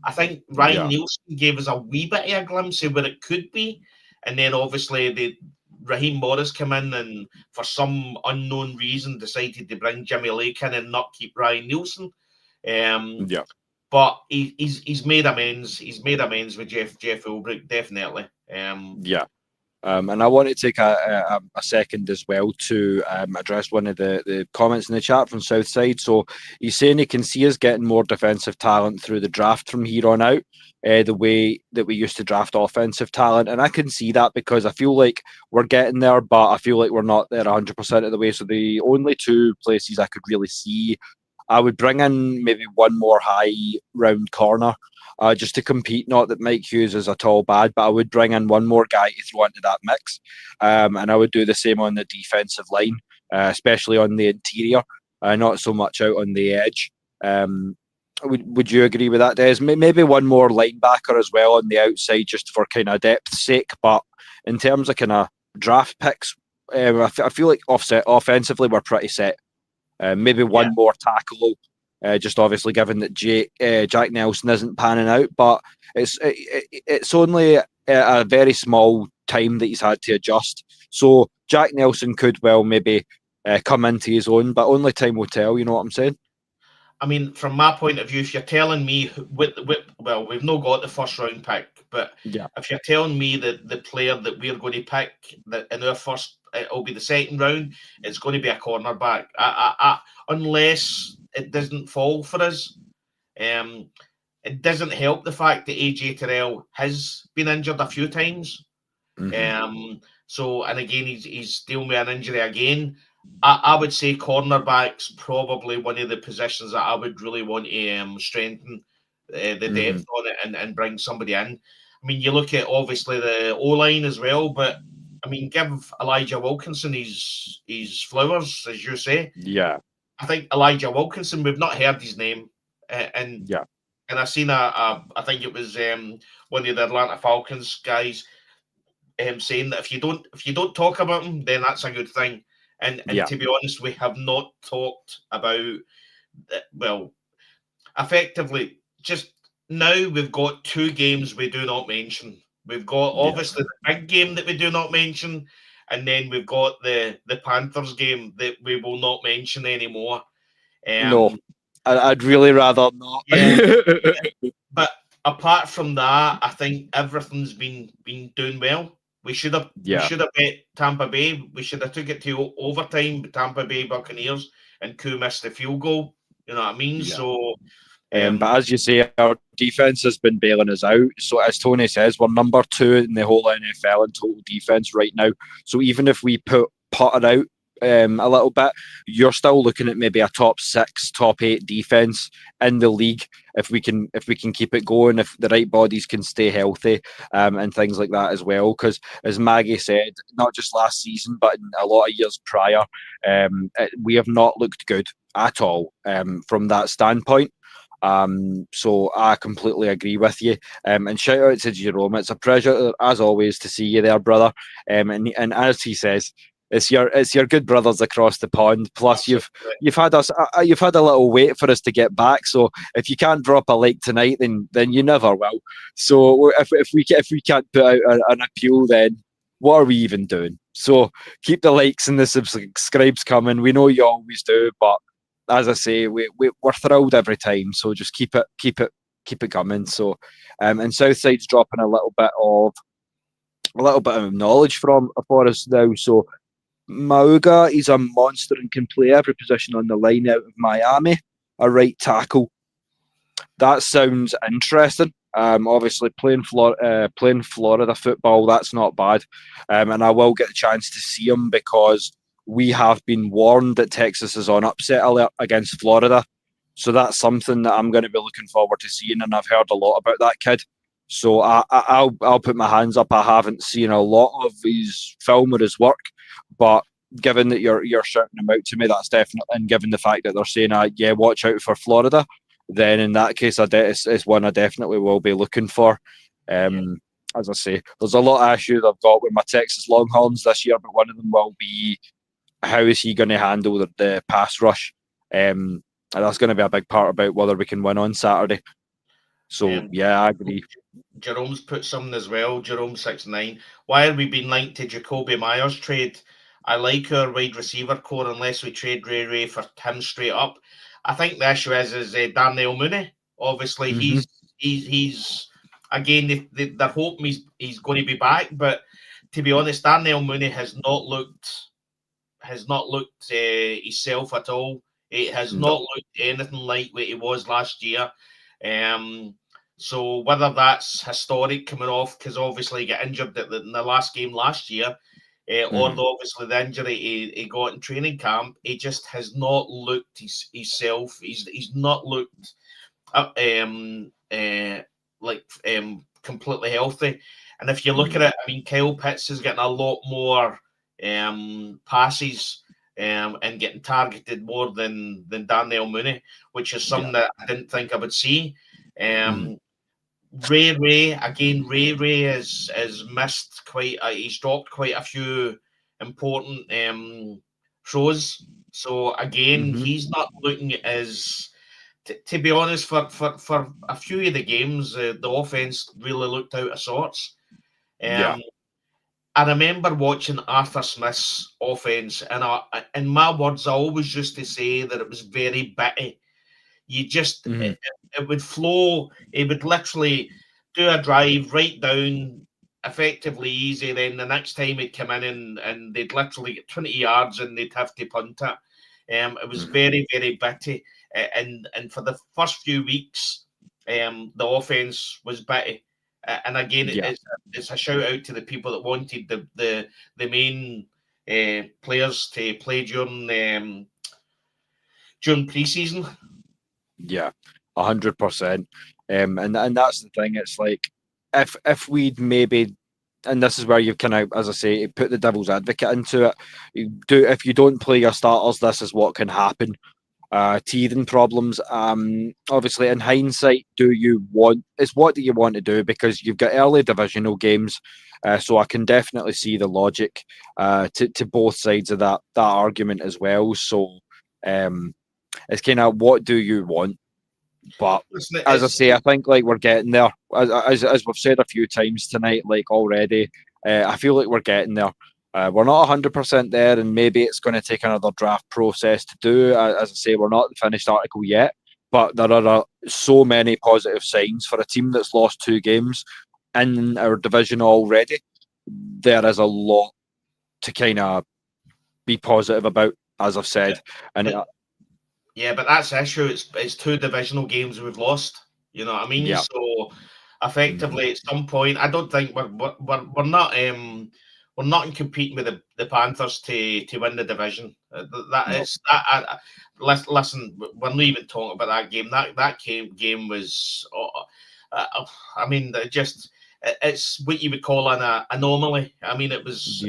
Speaker 2: I think Ryan Nielsen gave us a wee bit of a glimpse of where it could be, and then obviously Raheem Morris came in and for some unknown reason decided to bring Jimmy Lake in and not keep Ryan Nielsen. But he's made amends. He's made amends with Jeff Ulbrich, definitely.
Speaker 1: And I want to take a second as well to address one of the comments in the chat from Southside. So he's saying he can see us getting more defensive talent through the draft from here on out, the way that we used to draft offensive talent. And I can see that because I feel like we're getting there, but I feel like we're not there 100% of the way. So the only two places I could really see, I would bring in maybe one more high round corner just to compete. Not that Mike Hughes is at all bad, but I would bring in one more guy to throw into that mix. And I would do the same on the defensive line, especially on the interior, not so much out on the edge. Would you agree with that, Des? Maybe one more linebacker as well on the outside, just for kind of depth's sake. But in terms of kind of draft picks, I feel like offensively we're pretty set. Maybe one more tackle, just obviously given that Jack Nelson isn't panning out, but it's only a very small time that he's had to adjust. So Jack Nelson could well maybe come into his own, but only time will tell. You know what I'm saying?
Speaker 2: I mean, from my point of view, if you're telling me, well, we've not got the first round pick, but if you're telling me that the player that we're going to pick that in our first, it'll be the second round, it's going to be a cornerback. Unless it doesn't fall for us, it doesn't help the fact that AJ Terrell has been injured a few times. So, and again, he's dealing with an injury again. I would say cornerback's probably one of the positions that I would really want to strengthen the depth on it and bring somebody in. I mean, you look at obviously the O-line as well, but I mean, give Elijah Wilkinson his flowers, as you say.
Speaker 1: Yeah.
Speaker 2: I think Elijah Wilkinson, we've not heard his name. And I seen I think it was one of the Atlanta Falcons guys saying that if you don't talk about him, then that's a good thing. And to be honest, we have not talked about, well, effectively, just now we've got two games we do not mention. We've got obviously the big game that we do not mention, and then we've got the Panthers game that we will not mention anymore.
Speaker 1: No, I'd really rather not.
Speaker 2: But apart from that, I think everything's been doing well. We should have bet Tampa Bay. We should have took it to overtime. Tampa Bay Buccaneers, and Koo missed the field goal. You know what I mean? So,
Speaker 1: but as you say, our defense has been bailing us out. So as Tony says, we're number 2 in the whole NFL in total defense right now. So even if we put Potter out a little bit, you're still looking at maybe a top 6, top 8 defense in the league if we can keep it going, if the right bodies can stay healthy, and things like that as well. Because as Maggie said, not just last season but in a lot of years prior, we have not looked good at all from that standpoint. So I completely agree with you. And shout out to Jerome. It's a pleasure as always to see you there, brother. And as he says, it's your good brothers across the pond. Plus, you've had a little wait for us to get back. So if you can't drop a like tonight, then you never will. So if we can't put out an appeal, then what are we even doing? So keep the likes and the subscribes coming. We know you always do, but as I say, we're thrilled every time. So just keep it coming. So and Southside's dropping a little bit of knowledge for us now. So Mauga, he's a monster and can play every position on the line out of Miami. A right tackle. That sounds interesting. Obviously playing Florida football, that's not bad. And I will get a chance to see him because we have been warned that Texas is on upset alert against Florida. So that's something that I'm going to be looking forward to seeing, and I've heard a lot about that kid. So I'll put my hands up. I haven't seen a lot of his film or his work, but given that you're shouting him out to me, that's definitely, and given the fact that they're saying, watch out for Florida, then in that case, it's one I definitely will be looking for. As I say, there's a lot of issues I've got with my Texas Longhorns this year, but one of them will be how is he going to handle the pass rush? And that's going to be a big part about whether we can win on Saturday. So, I agree.
Speaker 2: Jerome's put something as well. Jerome 69. Why are we being linked to Jacoby Myers trade? I like our wide receiver core unless we trade Ray for him straight up. I think the issue is Darnell Mooney. Obviously, he's again, they're hoping he's going to be back, but to be honest, Darnell Mooney has not looked himself at all. It has not looked anything like what he was last year. So whether that's historic coming off because obviously he got injured in the last game last year, or obviously the injury he got in training camp, he just has not looked himself. He's not looked completely healthy. And if you look at it, I mean, Kyle Pitts is getting a lot more passes and getting targeted more than Darnell Mooney, which is something that I didn't think I would see. Ray has missed he's dropped quite a few important throws. So again, he's not looking as to be honest, for a few of the games, the offense really looked out of sorts. I remember watching Arthur Smith's offense, and in my words, I always used to say that it was very bitty. You just it would flow. It would literally do a drive right down, effectively easy. Then the next time he'd come in and they'd literally get 20 yards and they'd have to punt it. It was very, very bitty. And for the first few weeks, the offense was bitty. And again, it's a shout out to the people that wanted the main players to play during preseason.
Speaker 1: Yeah, 100%. And that's the thing. It's like if we'd maybe, and this is where you kind of, as I say, put the devil's advocate into it. If you don't play your starters, this is what can happen. Teething problems. Obviously, in hindsight, what do you want to do? Because you've got early divisional games, so I can definitely see the logic to both sides of that argument as well. So it's kind of what do you want? But as I say, I think like we're getting there. As we've said a few times tonight, like already, I feel like we're getting there. We're not 100% there, and maybe it's going to take another draft process to do. As I say, we're not the finished article yet, but there are so many positive signs for a team that's lost 2 games in our division already. There is a lot to kind of be positive about, as I've said.
Speaker 2: But that's the issue. It's 2 divisional games we've lost. You know what I mean? Yeah. So effectively, at some point, I don't think we're not. We're not competing with the Panthers to win the division. Listen, we're not even talking about that game. That game was, I mean, it's what you would call an anomaly. I mean, it was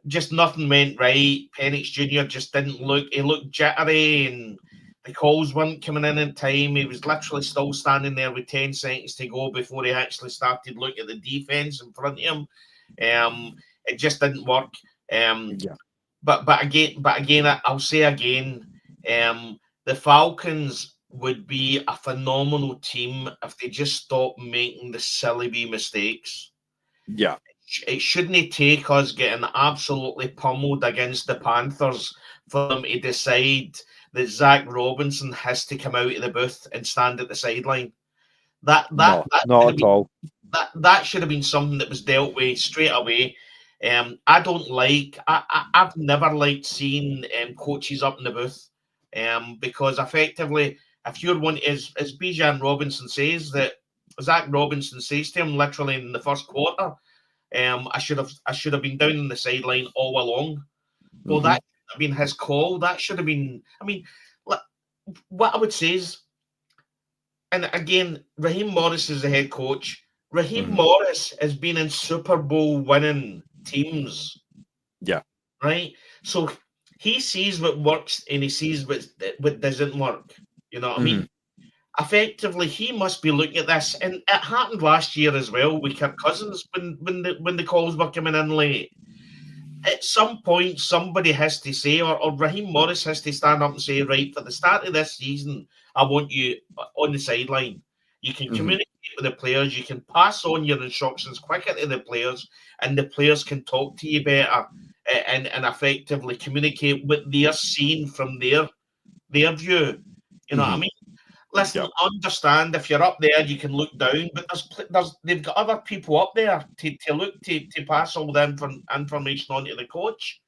Speaker 2: just nothing went right. Penix Jr. just didn't look. He looked jittery, and the calls weren't coming in time. He was literally still standing there with 10 seconds to go before he actually started looking at the defense in front of him. It just didn't work. But again, I'll say again, the Falcons would be a phenomenal team if they just stopped making the silly wee mistakes.
Speaker 1: Yeah.
Speaker 2: It shouldn't take us getting absolutely pummeled against the Panthers for them to decide that Zach Robinson has to come out of the booth and stand at the sideline. Not at all. That should have been something that was dealt with straight away. I've never liked seeing coaches up in the booth because effectively, if you're one, as Bijan Robinson says, that Zach Robinson says to him literally in the first quarter, I should have been down on the sideline all along. Well, that should have been his call. That should have been. I mean, what I would say is, and again, Raheem Morris is the head coach. Raheem Morris has been in Super Bowl winning teams.
Speaker 1: Yeah.
Speaker 2: Right. So he sees what works and he sees what doesn't work. You know what I mean? Effectively, he must be looking at this, and it happened last year as well with Kirk Cousins when the calls were coming in late. At some point, somebody has to say, or Raheem Morris has to stand up and say, right, for the start of this season, I want you on the sideline. You can communicate with the players, you can pass on your instructions quicker to the players, and the players can talk to you better and effectively communicate what they're seeing from their view. You know what I mean? listen, understand if you're up there, you can look down, but they've got other people up there to pass all the information on to the coach.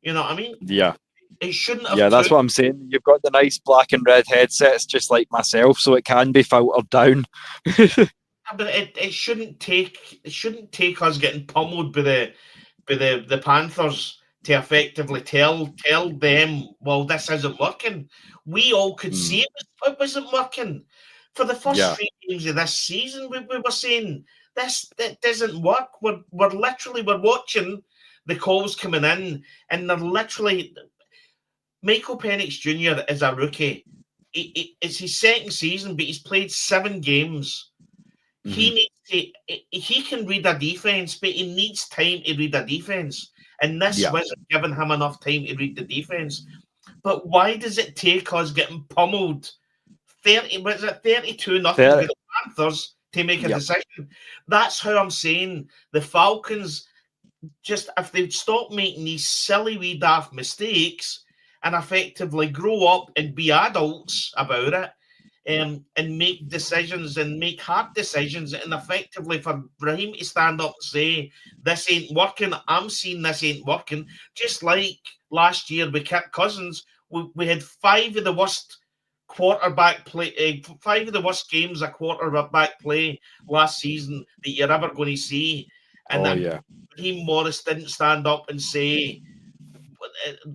Speaker 2: You know what I mean?
Speaker 1: Yeah.
Speaker 2: It shouldn't have.
Speaker 1: Yeah, that's what I'm saying. You've got the nice black and red headsets, just like myself, so it can be filtered down.
Speaker 2: But it shouldn't take us getting pummeled by the Panthers to effectively tell them, well, this isn't working. We all could see it wasn't working. For the first 3 games of this season, we were saying that doesn't work. We're watching the calls coming in, and they're literally. Michael Penix Jr. is a rookie. It's his second season, but he's played 7 games. He can read a defense, but he needs time to read a defense. And this wasn't giving him enough time to read the defense. But why does it take us getting pummeled 32-0 with the Panthers to make a decision? That's how I'm saying the Falcons, just if they'd stop making these silly wee daft mistakes and effectively grow up and be adults about it, and make decisions and make hard decisions, and effectively for Raheem to stand up and say, this ain't working, I'm seeing this ain't working. Just like last year with Kirk Cousins, we had 5 of the worst quarterback play, 5 of the worst games a quarterback play last season that you're ever going to see. And Raheem Morris didn't stand up and say,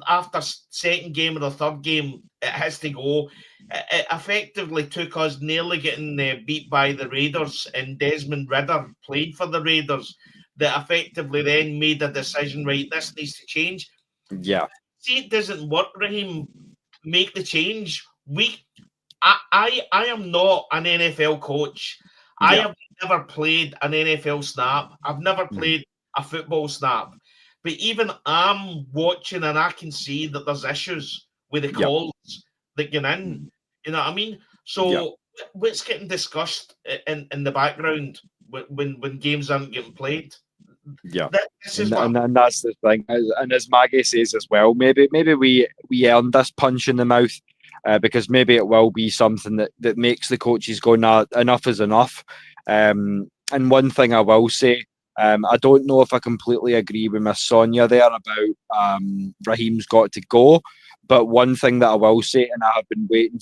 Speaker 2: after second game or the third game, it has to go. It effectively took us nearly getting beat by the Raiders, and Desmond Ridder played for the Raiders, that effectively then made a decision, right, this needs to change.
Speaker 1: Yeah.
Speaker 2: See, it doesn't work, Raheem. Make the change. I am not an NFL coach. I have never played an NFL snap. I've never played a football snap. But even I'm watching and I can see that there's issues with the calls that get in. You know what I mean? So what's getting discussed in the background when games aren't getting played?
Speaker 1: Yeah, and that's the thing. And as Maggie says as well, maybe we earned this punch in the mouth because maybe it will be something that makes the coaches go, nah, enough is enough. And one thing I will say, I don't know if I completely agree with Miss Sonia there about Raheem's got to go. But one thing that I will say, and I have been waiting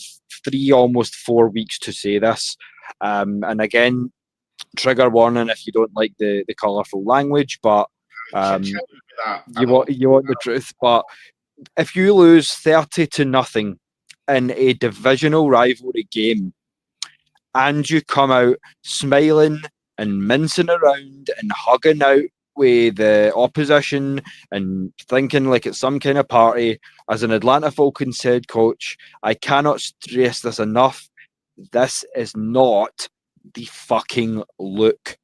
Speaker 1: almost 4 weeks to say this, and again, trigger warning if you don't like the colourful language, but you want the truth. But if you lose 30-0 in a divisional rivalry game, and you come out smiling and mincing around and hugging out with the opposition and thinking like it's some kind of party, as an Atlanta Falcons head coach, I cannot stress this enough. This is not the fucking look.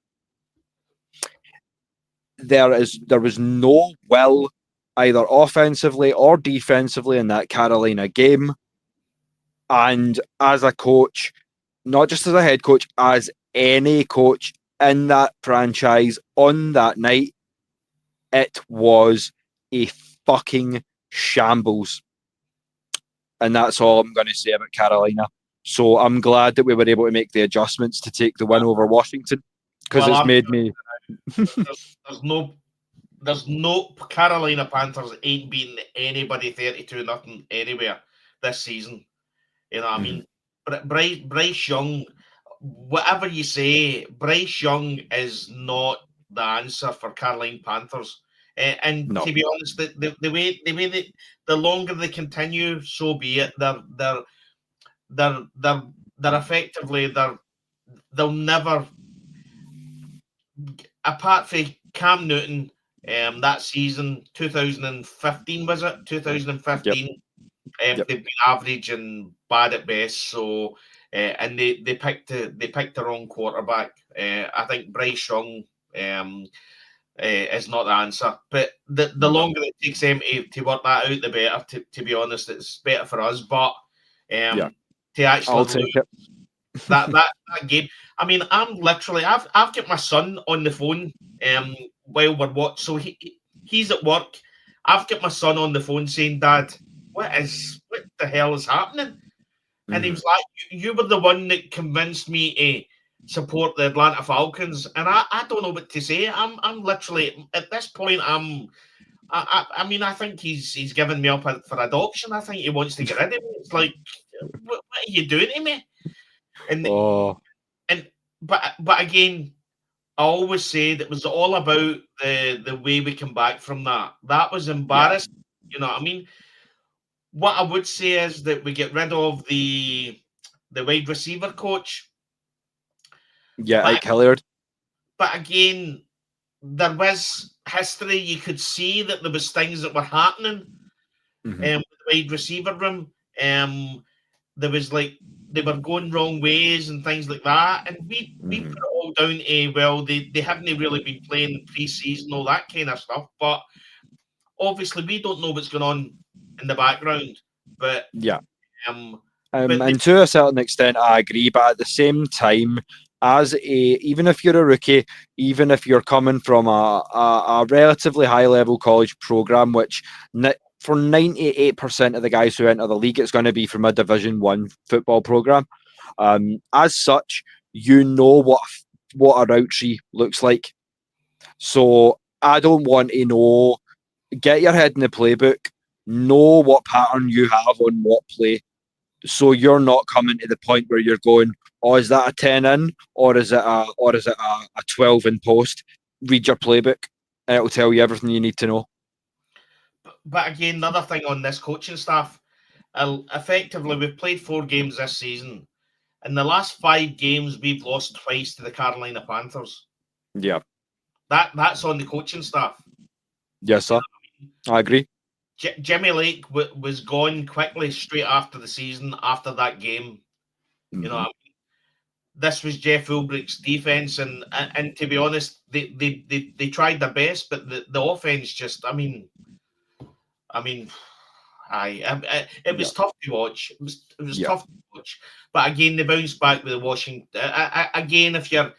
Speaker 1: There was no will either offensively or defensively in that Carolina game. And as a coach, not just as a head coach, as any coach in that franchise on that night, it was a fucking shambles. And that's all I'm going to say about Carolina. So I'm glad that we were able to make the adjustments to take the win over Washington, because it's made me...
Speaker 2: There's no Carolina Panthers ain't beating anybody 32-0 anywhere this season. You know what I mean? But Bryce Young, whatever you say, Bryce Young is not the answer for Carolina Panthers. And to be honest, the way that the longer they continue, so be it. They're effectively they'll never, apart from Cam Newton, that season 2015 was it 2015. They've been average and bad at best. So and they picked the wrong quarterback. I think Bryce Young is not the answer. But the longer it takes them to work that out, the better. To be honest, it's better for us. But to actually lose that game, I mean, I'm literally I've got my son on the phone while we're watching. So he's at work. I've got my son on the phone saying, "Dad, what the hell is happening?" And he was like, you were the one that convinced me to support the Atlanta Falcons. And I don't know what to say. I'm literally, at this point, I mean, I think he's given me up for adoption. I think he wants to get rid of me. It's like, what are you doing to me? But again, I always said it was all about the way we come back from that. That was embarrassing. You know what I mean? What I would say is that we get rid of the wide receiver coach.
Speaker 1: Yeah, Ike Hilliard.
Speaker 2: But again, there was history. You could see that there was things that were happening with the wide receiver room. There was like they were going wrong ways and things like that. And we put it all down to, well, they haven't really been playing pre-season, all that kind of stuff. But obviously we don't know what's going on in the background. But
Speaker 1: and to a certain extent, I agree. But at the same time, even if you're a rookie, even if you're coming from a relatively high level college program, which for 98% of the guys who enter the league, it's going to be from a Division 1 football program. As such, you know what a route tree looks like. So I don't want to know. Get your head in the playbook. Know what pattern you have on what play. So you're not coming to the point where you're going, oh, is that a 10 in or is it a 12 in post? Read your playbook and it'll tell you everything you need to know.
Speaker 2: But again, another thing on this coaching staff, effectively we've played 4 games this season. In the last 5 games, we've lost twice to the Carolina Panthers.
Speaker 1: Yeah.
Speaker 2: That's on the coaching staff.
Speaker 1: Yes, sir. I agree.
Speaker 2: Jimmy Lake was gone quickly straight after the season, after that game. You know what I mean? This was Jeff Ulbricht's defense, and to be honest, they tried their best, but the offense just, it was tough to watch. It was tough to watch. But again, they bounced back with the Washington. Again, if you're,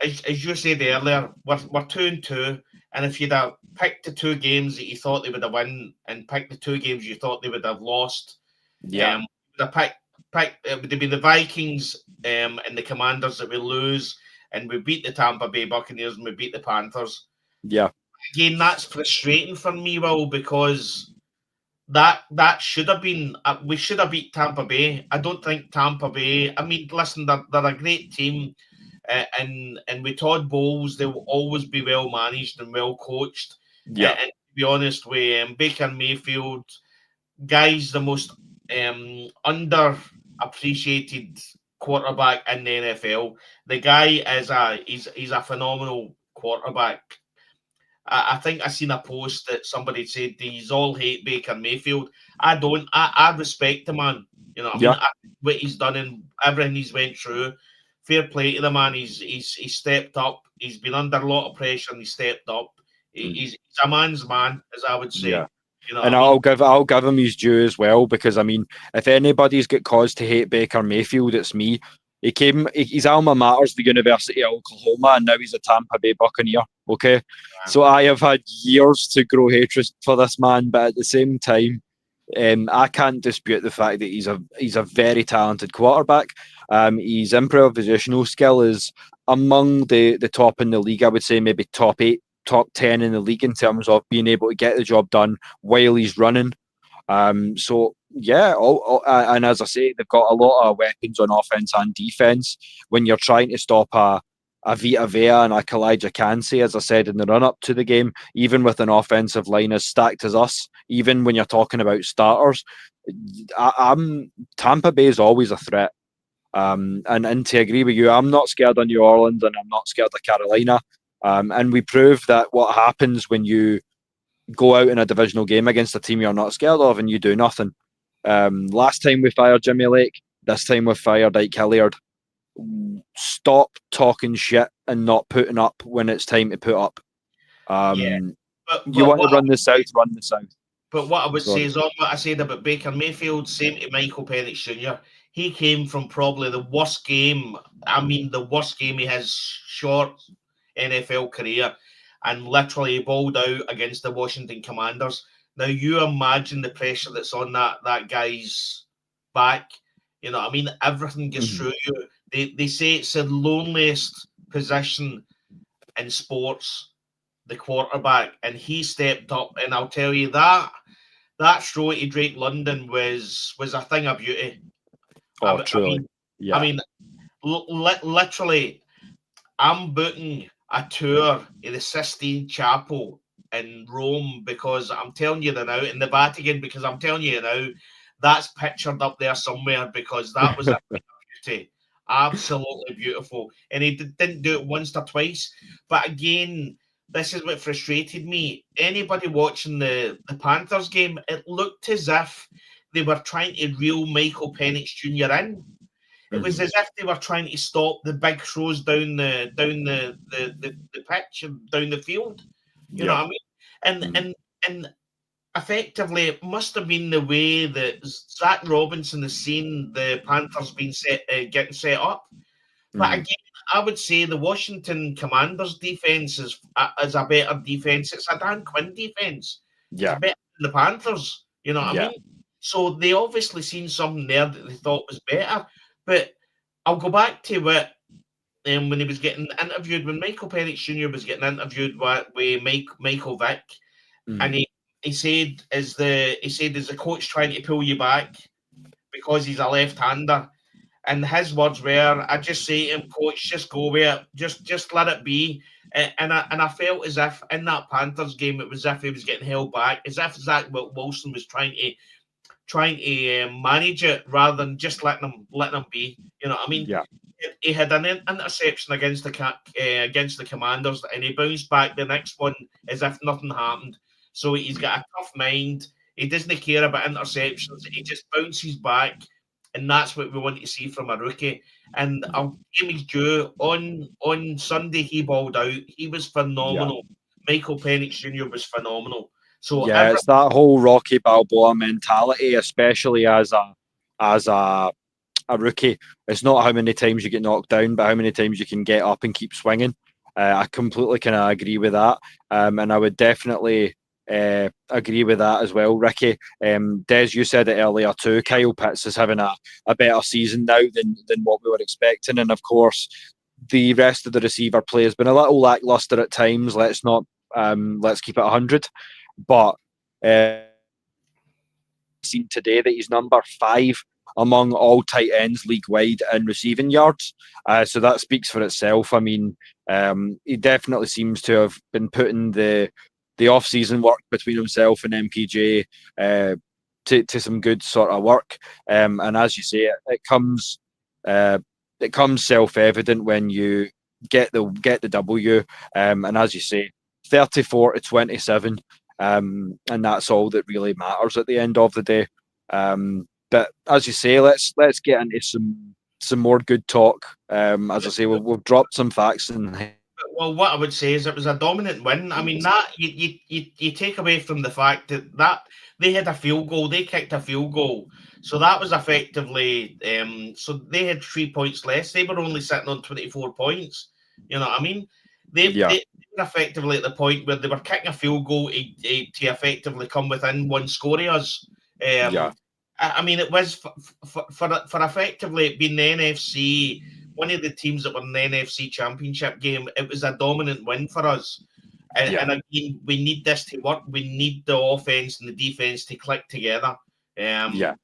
Speaker 2: as you said earlier, we're 2-2. And if you'd have picked the 2 games that you thought they would have won and picked the 2 games you thought they would have lost, it would have been the Vikings and the Commanders that we lose, and we beat the Tampa Bay Buccaneers and we beat the Panthers.
Speaker 1: Yeah.
Speaker 2: Again, that's frustrating for me, Will, because that should have been, we should have beat Tampa Bay. I don't think Tampa Bay, listen, they're a great team. And with Todd Bowles, they will always be well managed and well coached.
Speaker 1: Yeah.
Speaker 2: And to be honest, with Baker Mayfield, guy's the most underappreciated quarterback in the NFL. The guy is he's a phenomenal quarterback. I think I seen a post that somebody said he's all hate Baker Mayfield. I don't. I respect the man. You know what I mean? What he's done and everything he's went through. Fair play to the man. He's stepped up. He's been under a lot of pressure and he stepped up. He's a man's man, as I would say.
Speaker 1: Yeah.
Speaker 2: You know,
Speaker 1: and I'll give him his due as well, because if anybody's got cause to hate Baker Mayfield, it's me. His alma mater's the University of Oklahoma, and now he's a Tampa Bay Buccaneer. Okay, so I have had years to grow hatred for this man, but at the same time, I can't dispute the fact that he's a very talented quarterback. His improvisational skill is among the top in the league. I would say maybe top 8, top 10 in the league in terms of being able to get the job done while he's running. So yeah, and as I say, they've got a lot of weapons on offense and defense. When you're trying to stop a Vita Vea and a Kalijah Kancey, as I said in the run-up to the game, even with an offensive line as stacked as us, even when you're talking about starters, Tampa Bay is always a threat. And to agree with you, I'm not scared of New Orleans and I'm not scared of Carolina. And we prove that what happens when you go out in a divisional game against a team you're not scared of and you do nothing. Last time we fired Jimmy Lake, this time we fired Ike Hilliard. Stop talking shit and not putting up when it's time to put up. You want to run the South, run the South.
Speaker 2: But what I would say is on what I said about Baker Mayfield, same to Michael Penix Jr. He came from probably the worst game. The worst game of his short NFL career, and literally balled out against the Washington Commanders. Now you imagine the pressure that's on that guy's back. You know what I mean? Everything gets through you. They say it's the loneliest position in sports, the quarterback, and he stepped up. And I'll tell you that throw to Drake London was a thing of beauty.
Speaker 1: Oh, truly.
Speaker 2: I mean, literally, I'm booking a tour of the Sistine Chapel in Rome because I'm telling you now, in the Vatican, because I'm telling you now, that's pictured up there somewhere because that was a beauty. Absolutely beautiful. And he didn't do it once or twice. But again, this is what frustrated me. Anybody watching the Panthers game, it looked as if they were trying to reel Michael Penix Jr. in. It was as if they were trying to stop the big throws down the pitch and down the field. You know what I mean? And effectively, it must have been the way that Zach Robinson has seen the Panthers being getting set up. But again, I would say the Washington Commanders defense is a better defense. It's a Dan Quinn defense.
Speaker 1: Yeah,
Speaker 2: it's better than the Panthers. You know what I mean? So they obviously seen something there that they thought was better. But I'll go back to what when he was getting interviewed, when Michael Penix Jr. was getting interviewed with Michael Vick, and he said, "Is the coach trying to pull you back because he's a left-hander?" And his words were, "I just say to him, coach, just go with it, just let it be." And I felt as if in that Panthers game, it was as if he was getting held back, as if Zach Wilson was trying to manage it rather than just letting him be. You know what I mean?
Speaker 1: Yeah.
Speaker 2: He had an interception against the Commanders, and he bounced back the next one as if nothing happened. So he's got a tough mind. He doesn't care about interceptions. He just bounces back, and that's what we want to see from a rookie. And I'll give him his due. On Sunday, he balled out. He was phenomenal. Yeah. Michael Penix Jr. was phenomenal. So
Speaker 1: it's that whole Rocky Balboa mentality, especially as a rookie. It's not how many times you get knocked down, but how many times you can get up and keep swinging. I completely kind of agree with that, and I would definitely agree with that as well, Ricky. Des, you said it earlier too. Kyle Pitts is having a better season now than what we were expecting, and of course, the rest of the receiver play has been a little lackluster at times. Let's keep it 100. But seen today that he's number 5 among all tight ends league-wide in receiving yards. So that speaks for itself. I mean, he definitely seems to have been putting the off-season work between himself and MPJ to some good sort of work. And as you say, it comes self-evident when you get the W. And as you say, 34-27. And that's all that really matters at the end of the day. But as you say, let's get into some more good talk. As I say, we've dropped some facts.
Speaker 2: Well, what I would say is it was a dominant win. I mean, that you take away from the fact that they had a field goal, they kicked a field goal, so that was effectively so they had 3 points less. They were only sitting on 24 points. You know what I mean? They were effectively at the point where they were kicking a field goal to effectively come within one score of us. I mean, it was for effectively being the NFC, one of the teams that were in the NFC Championship game. It was a dominant win for us. And again, we need this to work. We need the offense and the defense to click together. You're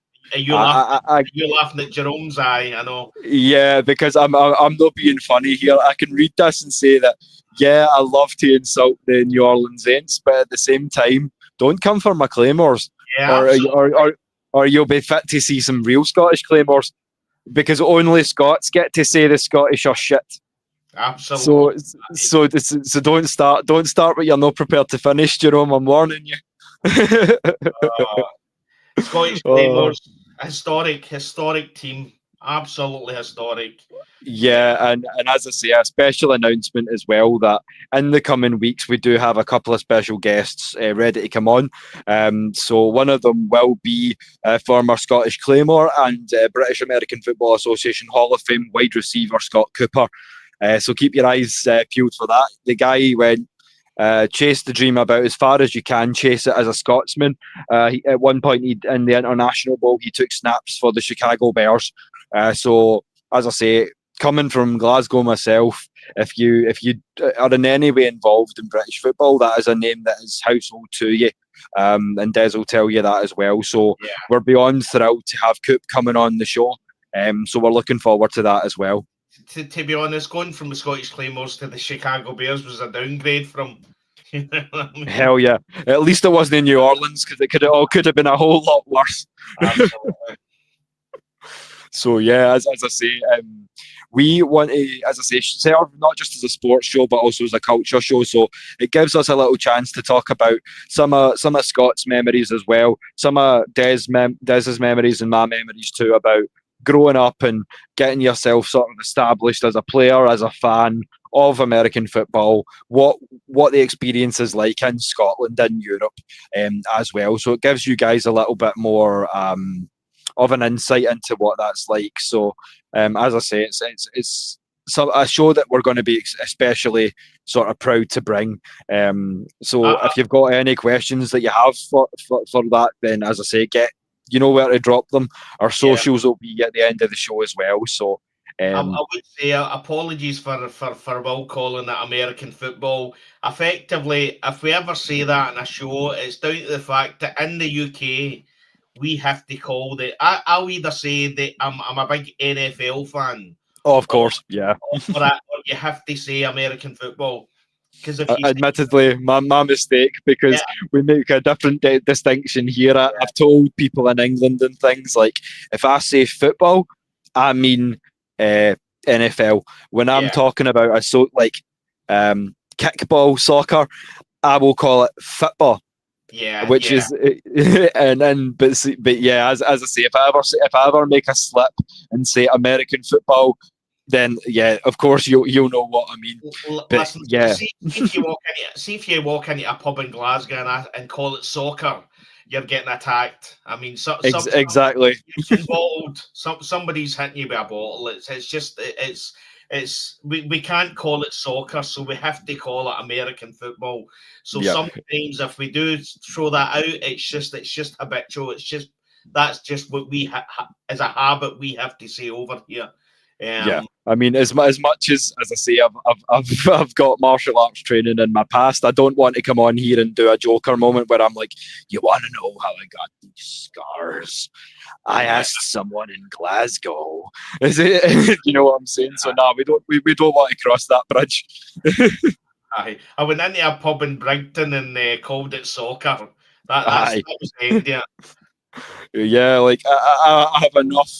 Speaker 2: laughing at Jerome's eye, I know.
Speaker 1: Yeah, because I'm not being funny here. I can read this and say that, I love to insult the New Orleans Saints, but at the same time, don't come for my claymores. Or you'll be fit to see some real Scottish claymores, because only Scots get to say the Scottish are shit.
Speaker 2: Absolutely.
Speaker 1: So don't start what you're not prepared to finish, Jerome. I'm warning you.
Speaker 2: Scottish claymores, historic team, absolutely historic.
Speaker 1: Yeah, and as I say, a special announcement as well that in the coming weeks we do have a couple of special guests ready to come on. So one of them will be former Scottish Claymore and British American Football Association Hall of Fame wide receiver Scott Cooper. So keep your eyes peeled for that. The guy went chase the dream about as far as you can chase it as a Scotsman. At one point in the International Bowl, he took snaps for the Chicago Bears. So, as I say, coming from Glasgow myself, if you are in any way involved in British football, that is a name that is household to you. And Des will tell you that as well. So we're beyond thrilled to have Coop coming on the show. So we're looking forward to that as well.
Speaker 2: To be honest, going from the Scottish Claymores to the Chicago Bears was a downgrade from. You know what I mean?
Speaker 1: Hell yeah! At least it wasn't in New Orleans, because it could have been a whole lot worse.
Speaker 2: Absolutely.
Speaker 1: So yeah, as I say, we want to, as I say, serve not just as a sports show but also as a culture show. So it gives us a little chance to talk about some of Scott's memories as well, some of Des's memories and my memories too, about growing up and getting yourself sort of established as a player, as a fan of American football, what the experience is like in Scotland and Europe as well. So it gives you guys a little bit more of an insight into what that's like. So as I say, it's a show that we're going to be especially sort of proud to bring. So if you've got any questions that you have for that, then as I say, you know where to drop them. Our socials will be at the end of the show as well. So
Speaker 2: I would say apologies for Will calling it American football. Effectively, if we ever say that in a show, it's down to the fact that in the UK, we have to call it. I'll either say that I'm a big NFL fan.
Speaker 1: Oh, of course, yeah.
Speaker 2: Or you have to say American football. Because
Speaker 1: admittedly, my mistake, because we make a different distinction here. I've told people in England and things like, if I say football, I mean NFL. When I'm talking about kickball, soccer, I will call it football. Which is but yeah, as I say, if I ever make a slip and say American football, then of course you'll know what I mean. But
Speaker 2: listen, see if you walk into a pub in Glasgow and call it soccer, you're getting attacked. I mean,
Speaker 1: exactly.
Speaker 2: Involved. Somebody's hitting you with a bottle. We can't call it soccer, so we have to call it American football. So sometimes if we do throw that out, it's just habitual. That's just what we as a habit we have to say over here.
Speaker 1: I mean, as much as I say, I've got martial arts training in my past. I don't want to come on here and do a Joker moment where I'm like, you want to know how I got these scars? I asked someone in Glasgow. Is it? You know what I'm saying? So no, we don't want to cross that bridge.
Speaker 2: I went into a pub in Brighton and called it soccer. That was the end of it.
Speaker 1: Yeah, like I have enough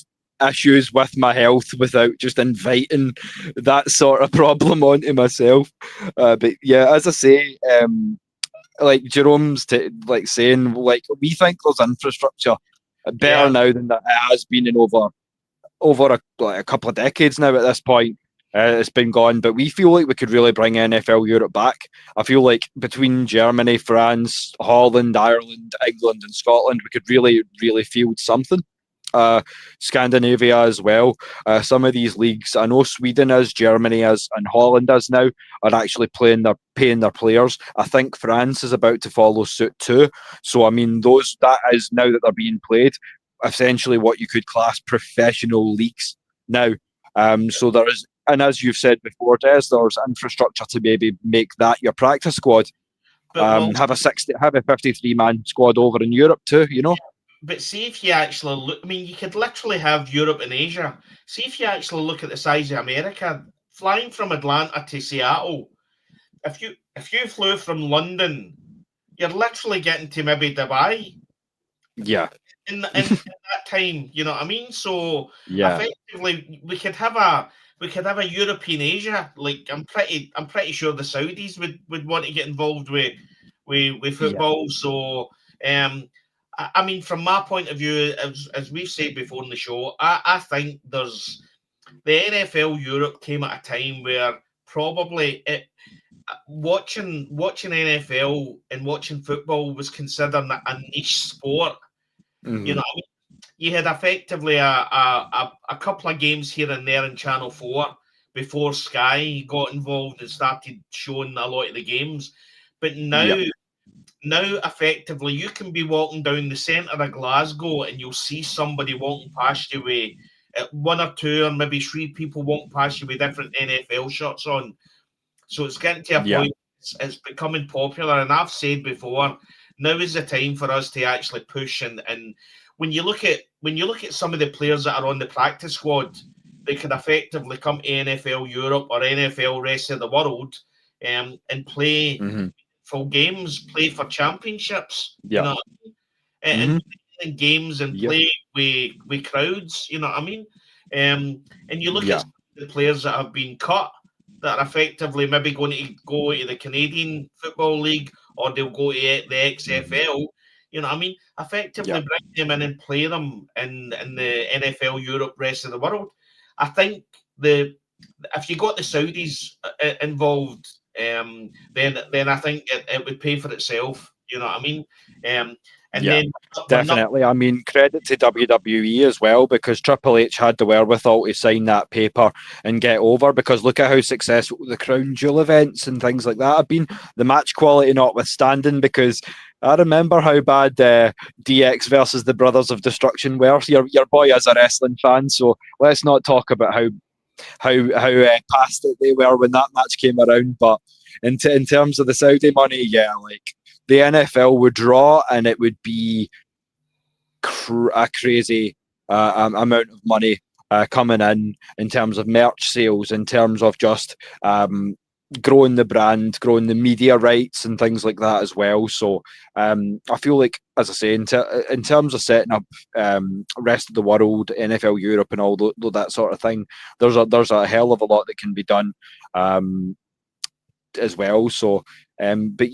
Speaker 1: issues with my health without just inviting that sort of problem onto myself. But yeah, as I say, like Jerome's saying, like, we think there's infrastructure better now than that it has been in over a couple of decades now at this point. It's been gone, but we feel like we could really bring NFL Europe back. I feel like between Germany, France, Holland, Ireland, England and Scotland, we could really, really field something. Scandinavia as well. Some of these leagues, I know Sweden is, Germany is, and Holland is now, are actually paying their players. I think France is about to follow suit too. So I mean, that is now that they're being played, essentially what you could class professional leagues now. So there is, and as you've said before, Des, there's infrastructure to maybe make that your practice squad. Have a 53-man squad over in Europe too. You know.
Speaker 2: But see if you actually look, I mean, you could literally have Europe and Asia. See if you actually look at the size of America, flying from Atlanta to Seattle. If you flew from London, you're literally getting to maybe Dubai.
Speaker 1: Yeah.
Speaker 2: In that time, you know what I mean? So effectively, we could have a European Asia. Like I'm pretty sure the Saudis would want to get involved with football. So I mean, from my point of view, as we've said before in the show, I think the NFL Europe came at a time where probably watching NFL and watching football was considered a niche sport.
Speaker 1: Mm-hmm.
Speaker 2: You know, I mean, you had effectively a couple of games here and there in Channel 4 before Sky got involved and started showing a lot of the games. But now effectively you can be walking down the centre of Glasgow and you'll see somebody walking past you with one or two or maybe three people walking past you with different NFL shirts on. So it's getting to a point, it's becoming popular. And I've said before, now is the time for us to actually push. And when you look at some of the players that are on the practice squad, they can effectively come to NFL Europe or NFL rest of the world and play full games, play for championships, you know what I mean? And play in games and play with crowds, you know what I mean? And you look at the players that have been cut that are effectively maybe going to go to the Canadian Football League or they'll go to the XFL, you know what I mean? Effectively bring them in and play them in the NFL Europe, rest of the world. I think if you got the Saudis involved, then I think it would pay for itself. You know what I mean? And then
Speaker 1: definitely. I mean, credit to WWE as well, because Triple H had the wherewithal to sign that paper and get over. Because look at how successful the Crown Jewel events and things like that have been. The match quality notwithstanding, because I remember how bad DX versus the Brothers of Destruction were. Your boy is a wrestling fan, so let's not talk about how past it they were when that match came around. But in terms of the Saudi money, like the NFL would draw, and it would be a crazy amount of money coming in terms of merch sales, in terms of just growing the brand, growing the media rights and things like that as well. So I feel like, as I say, in terms of setting up rest of the world, NFL Europe and all that sort of thing, there's a hell of a lot that can be done as well. So but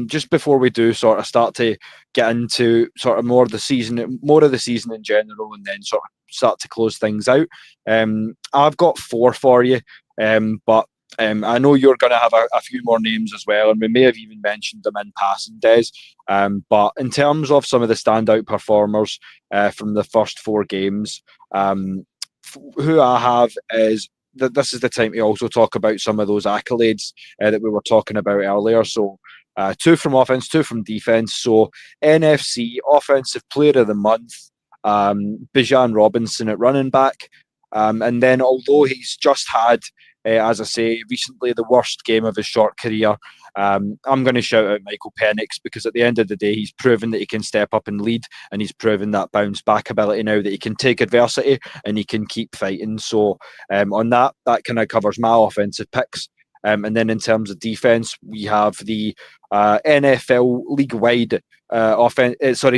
Speaker 1: just before we do sort of start to get into sort of more of the season in general, and then sort of start to close things out, I've got 4 for you, but I know you're going to have a few more names as well, and we may have even mentioned them in passing, Des. But in terms of some of the standout performers from the first 4 games, who I have is this is the time to also talk about some of those accolades that we were talking about earlier. So 2 from offense, 2 from defense. So NFC Offensive Player of the Month, Bijan Robinson at running back. And then, although he's just had, as I say, recently the worst game of his short career, I'm going to shout out Michael Penix, because at the end of the day, he's proven that he can step up and lead, and he's proven that bounce back ability now, that he can take adversity and he can keep fighting. So on that kind of covers my offensive picks. And then in terms of defense, we have the NFL league-wide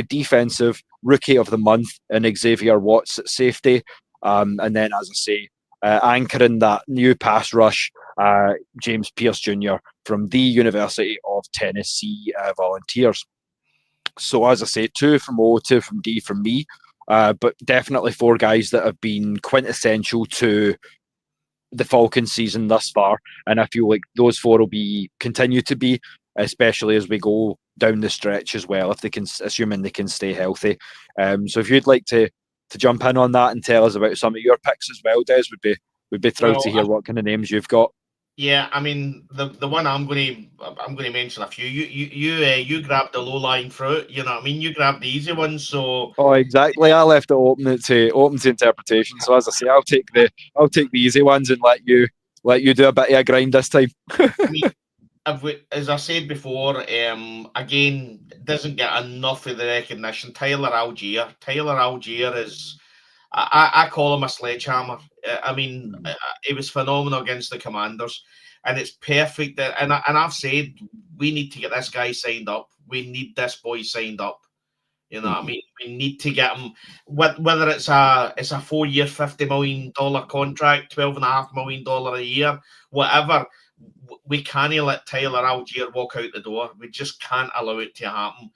Speaker 1: defensive rookie of the month in Xavier Watts at safety. And then, as I say, anchoring that new pass rush, James Pierce Jr. from the University of Tennessee Volunteers. So, as I say, 2 from O, 2 from D from me, but definitely 4 guys that have been quintessential to the Falcons season thus far, and I feel like those 4 will continue to be, especially as we go down the stretch as well, if they can, assuming they can stay healthy. So, if you'd like to jump in on that and tell us about some of your picks as well, Des, we'd be thrilled to hear what kind of names you've got.
Speaker 2: Yeah, I mean, the one I'm going to mention a few. You grabbed the low lying fruit. You know what I mean? You grabbed the easy one. So
Speaker 1: exactly. I left it open to interpretation. So as I say, I'll take the easy ones and let you do a bit of a grind this time.
Speaker 2: I mean, as I said before, again, doesn't get enough of the recognition. Tyler Algier is, I call him a sledgehammer. I mean, he was phenomenal against the Commanders, and it's perfect. And I've said we need to get this guy signed up. We need this boy signed up. You know what I mean? We need to get him. Whether it's a 4-year, $50 million contract, $12.5 million a year, whatever. We can't let Tyler Algier walk out the door. We just can't allow it to happen.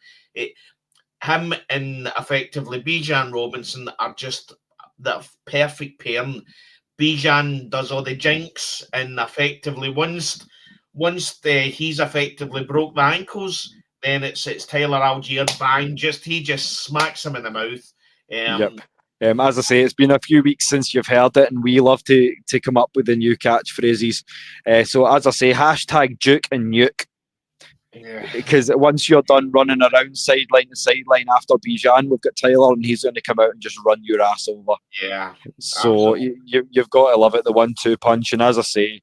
Speaker 2: Him and effectively Bijan Robinson are just the perfect pairing. Bijan does all the jinx, and effectively once he's effectively broke the ankles, then it's Tyler Algier, bang, he just smacks him in the mouth.
Speaker 1: Yep. As I say, it's been a few weeks since you've heard it, and we love to come up with the new catchphrases. So as I say, hashtag Duke and Nuke. Because once you're done running around sideline to sideline after Bijan, we've got Tyler, and he's going to come out and just run your ass over.
Speaker 2: Yeah.
Speaker 1: So you've got to love it, the 1-2 punch. And as I say,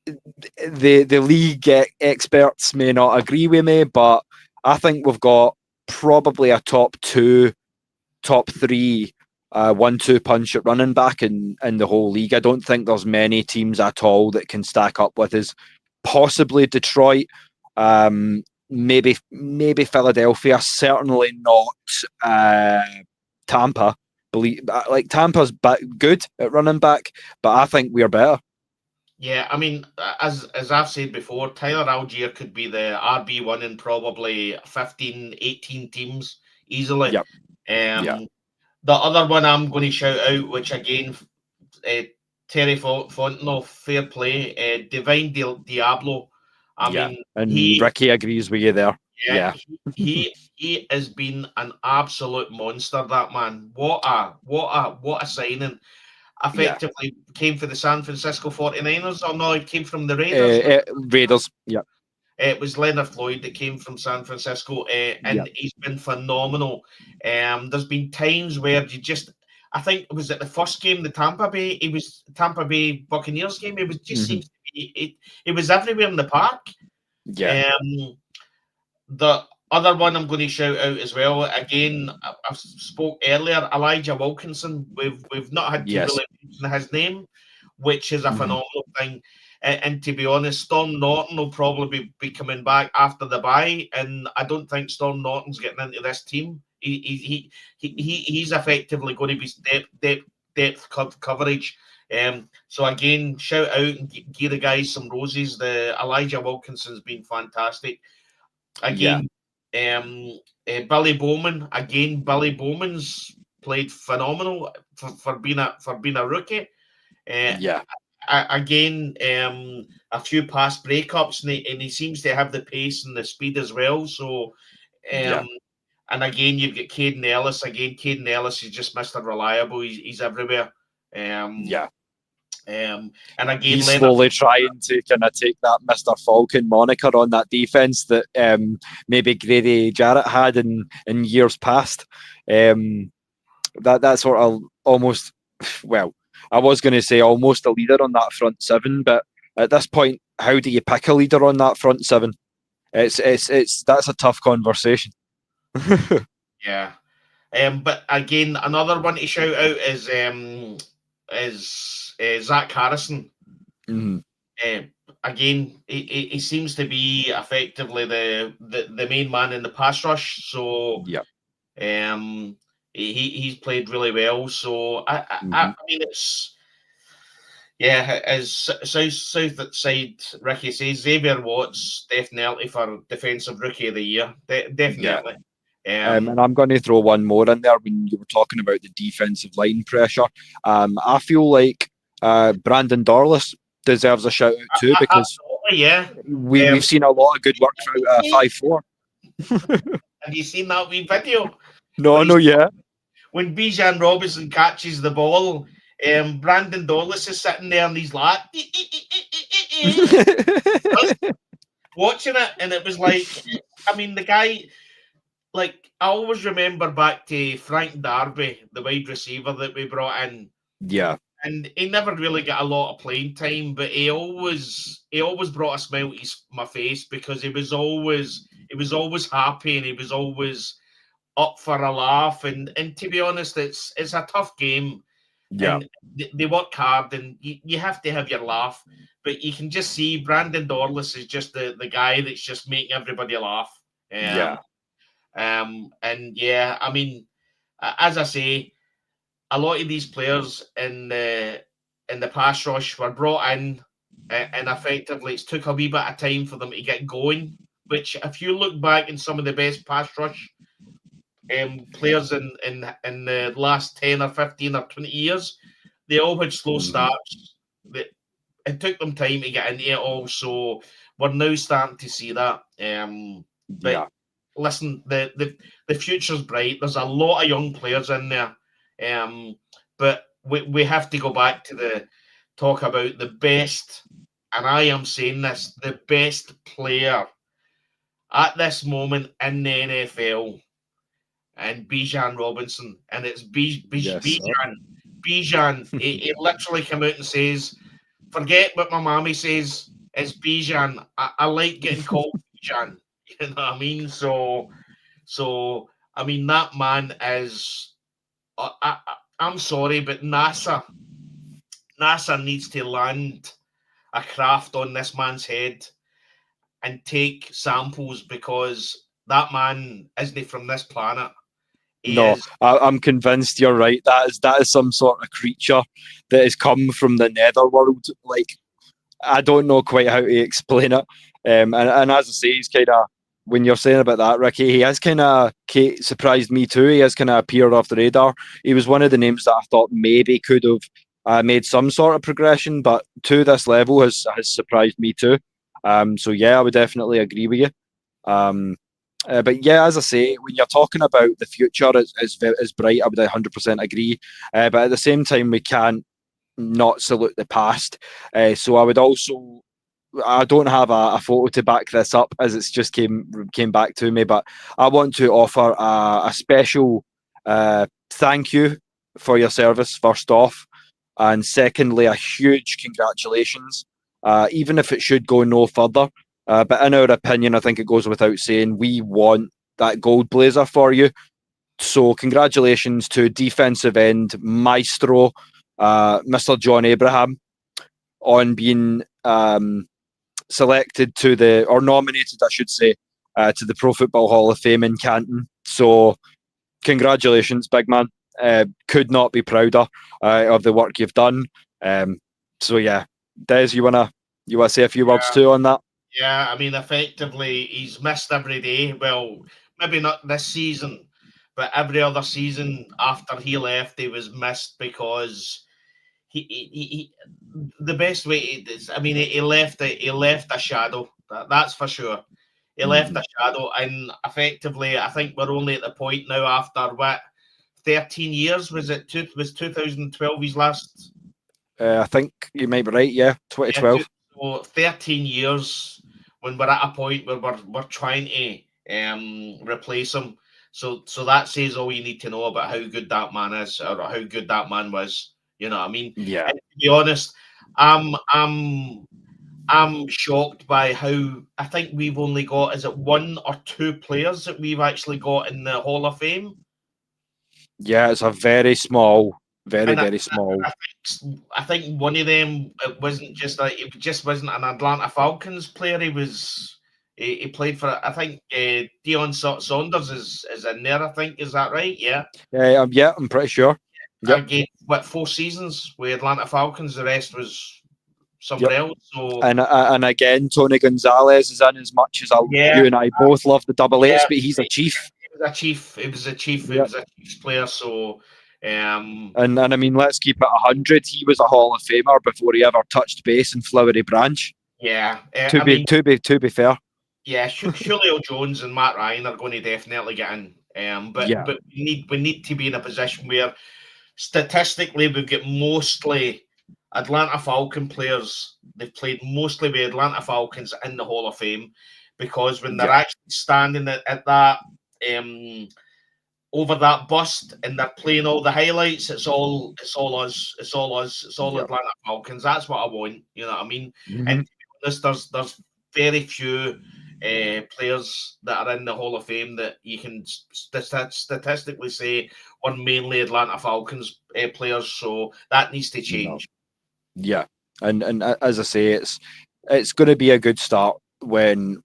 Speaker 1: the league experts may not agree with me, but I think we've got probably a top 2, top 3 1-2 punch at running back in the whole league. I don't think there's many teams at all that can stack up with us. Possibly Detroit, maybe Philadelphia, certainly not Tampa. Like Tampa's good at running back, but I think we're better.
Speaker 2: Yeah, I mean, as I've said before, Tyler Algier could be the RB1 in probably 15, 18 teams easily.
Speaker 1: Yep.
Speaker 2: The other one I'm going to shout out, which again, Terry Fontenot, fair play. Divine Diablo. I mean,
Speaker 1: Ricky agrees with you there. Yeah.
Speaker 2: He has been an absolute monster, that man. What a signing. Effectively came for the San Francisco 49ers, or no, it came from the Raiders.
Speaker 1: Raiders, yeah.
Speaker 2: It was Leonard Floyd that came from San Francisco, and he's been phenomenal. There's been times where I think it was at the first game, the Tampa Bay Buccaneers game. It was just seems to be it was everywhere in the park.
Speaker 1: Yeah.
Speaker 2: The other one I'm going to shout out as well. Again, I spoke earlier. Elijah Wilkinson. We've not had to really mention his name, which is a phenomenal thing. And to be honest, Storm Norton will probably be coming back after the bye, and I don't think Storm Norton's getting into this team. He's effectively going to be depth coverage. So again, shout out and give the guys some roses. The Elijah Wilkinson's been fantastic. Again, Billy Bowman. Again, Billy Bowman's played phenomenal for being a rookie. Again, a few pass breakups, and he seems to have the pace and the speed as well. So, and again, you've got Caden Ellis. Again, Caden Ellis is just Mr. Reliable. He's everywhere. And again,
Speaker 1: he's slowly trying to kind of take that Mr. Falcon moniker on that defense that maybe Grady Jarrett had in years past. That sort of almost, well, I was going to say almost a leader on that front seven, but at this point, how do you pick a leader on that front seven? That's a tough conversation.
Speaker 2: But again, another one to shout out is Zach Harrison. Again, he seems to be effectively the main man in the pass rush. So he's played really well. So I mean, it's as south side Ricky says, Xavier Watts definitely for defensive rookie of the year. Definitely.
Speaker 1: And I'm going to throw one more in there when you were talking about the defensive line pressure. I feel like Brandon Dorlus deserves a shout out too, because we've seen a lot of good work out 5'4".
Speaker 2: Have you seen that wee video?
Speaker 1: No,
Speaker 2: when Bijan Robinson catches the ball, Brandon Dorlus is sitting there and he's like watching it, and it was like, I mean, the guy, like, I always remember back to Frank Darby, the wide receiver that we brought in. And he never really got a lot of playing time, but he always brought a smile to my face, because he was always happy, and he was always up for a laugh. And to be honest, it's a tough game. And they work hard, and you have to have your laugh. But you can just see Brandon Dorlus is just the guy that's just making everybody laugh. I mean, as I say, a lot of these players in the pass rush were brought in, and effectively it's took a wee bit of time for them to get going. Which, if you look back in some of the best pass rush players in the last 10 or 15 or 20 years, they all had slow starts. It took them time to get into it all. So we're now starting to see that. But listen, the future's bright. There's a lot of young players in there. But we have to go back to talk about the best, and I am saying this, the best player at this moment in the NFL and Bijan Robinson, and it's Bijan. Bijan, he literally came out and says, forget what my mommy says, it's Bijan. I like getting called Bijan. You know what I mean? So I mean, that man is, I'm sorry, but NASA needs to land a craft on this man's head and take samples, because that man isn't from this planet.
Speaker 1: I'm convinced you're right. That is some sort of creature that has come from the netherworld. Like, I don't know quite how to explain it. And as I say, he's kind of, when you're saying about that, Ricky, he has kind of surprised me too. He has kind of appeared off the radar. He was one of the names that I thought maybe could have made some sort of progression, but to this level has surprised me too. So yeah, I would definitely agree with you. But yeah, as I say, when you're talking about the future is bright, I would 100% agree. But at the same time, we can't not salute the past. So I would also, I don't have a photo to back this up as it's just came back to me, but I want to offer a special thank you for your service, first off, and secondly, a huge congratulations, even if it should go no further. But in our opinion, I think it goes without saying, we want that gold blazer for you. So congratulations to defensive end maestro, Mr. John Abraham, on being selected or nominated, I should say, to the Pro Football Hall of Fame in Canton. So congratulations, big man. Could not be prouder of the work you've done. So yeah, Des, you wanna say a few words too on that?
Speaker 2: Yeah, I mean, effectively, he's missed every day. Well, maybe not this season, but every other season after he left, he was missed because he the best way I mean, he left a shadow. That's for sure. He left a shadow, and effectively, I think we're only at the point now after 13 years. Was 2012 his last?
Speaker 1: I think you might be right. Yeah, 2012.
Speaker 2: Yeah, so 13 years when we're at a point where we're trying to replace him. So that says all you need to know about how good that man is, or how good that man was. You know what I mean?
Speaker 1: Yeah.
Speaker 2: And to be honest, I'm shocked by how, I think we've only got, is it 1 or 2 players that we've actually got in the Hall of Fame?
Speaker 1: Yeah, it's a very small, very small.
Speaker 2: I think one of them, it just wasn't an Atlanta Falcons player. He played for, I think, Deion Saunders is in there. I think, is that right? Yeah.
Speaker 1: Yeah, I'm pretty sure.
Speaker 2: Yep. Again, 4 seasons with Atlanta Falcons. The rest was somewhere else. So
Speaker 1: and again, Tony Gonzalez is in, as much as you and I both love the double H, but he's a chief.
Speaker 2: He was a chief Chiefs player. So
Speaker 1: and I mean, let's keep it 100. He was a Hall of Famer before he ever touched base in Flowery Branch.
Speaker 2: Yeah.
Speaker 1: To be fair.
Speaker 2: Yeah, Julio Jones and Matt Ryan are going to definitely get in. But we need to be in a position where statistically we've got mostly Atlanta Falcon players. They've played mostly with Atlanta Falcons in the Hall of Fame, because when they're actually standing at that over that bust and they're playing all the highlights, it's all us. It's all Atlanta Falcons. That's what I want. You know what I mean?
Speaker 1: Mm-hmm.
Speaker 2: And to be honest, there's very few players that are in the Hall of Fame that you can statistically say were mainly Atlanta Falcons players. So that needs to change.
Speaker 1: Yeah, and as I say, it's going to be a good start when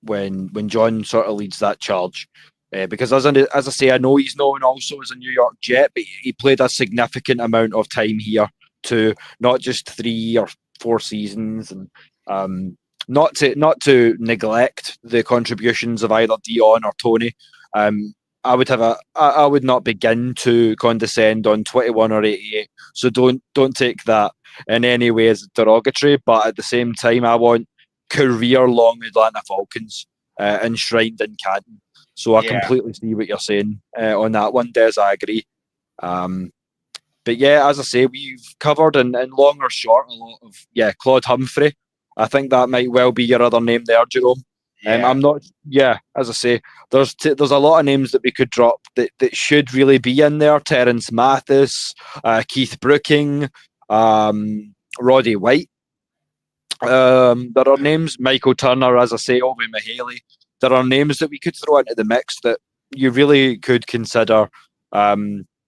Speaker 1: John sort of leads that charge. Because as I say, I know he's known also as a New York Jet, but he played a significant amount of time here too, not just 3 or 4 seasons, and not to neglect the contributions of either Deion or Tony. I would not begin to condescend on 21 or 88, so don't take that in any way as derogatory. But at the same time, I want career-long Atlanta Falcons enshrined in Canton. So I completely see what you're saying on that one, Des. I agree. But yeah, as I say, we've covered in long or short a lot of Claude Humphrey. I think that might well be your other name there, Jerome. I'm not. Yeah, as I say, there's a lot of names that we could drop that should really be in there. Terence Mathis, Keith Brooking, Roddy White. There are names, Michael Turner, as I say, Obi Mahaley. There are names that we could throw into the mix that you really could consider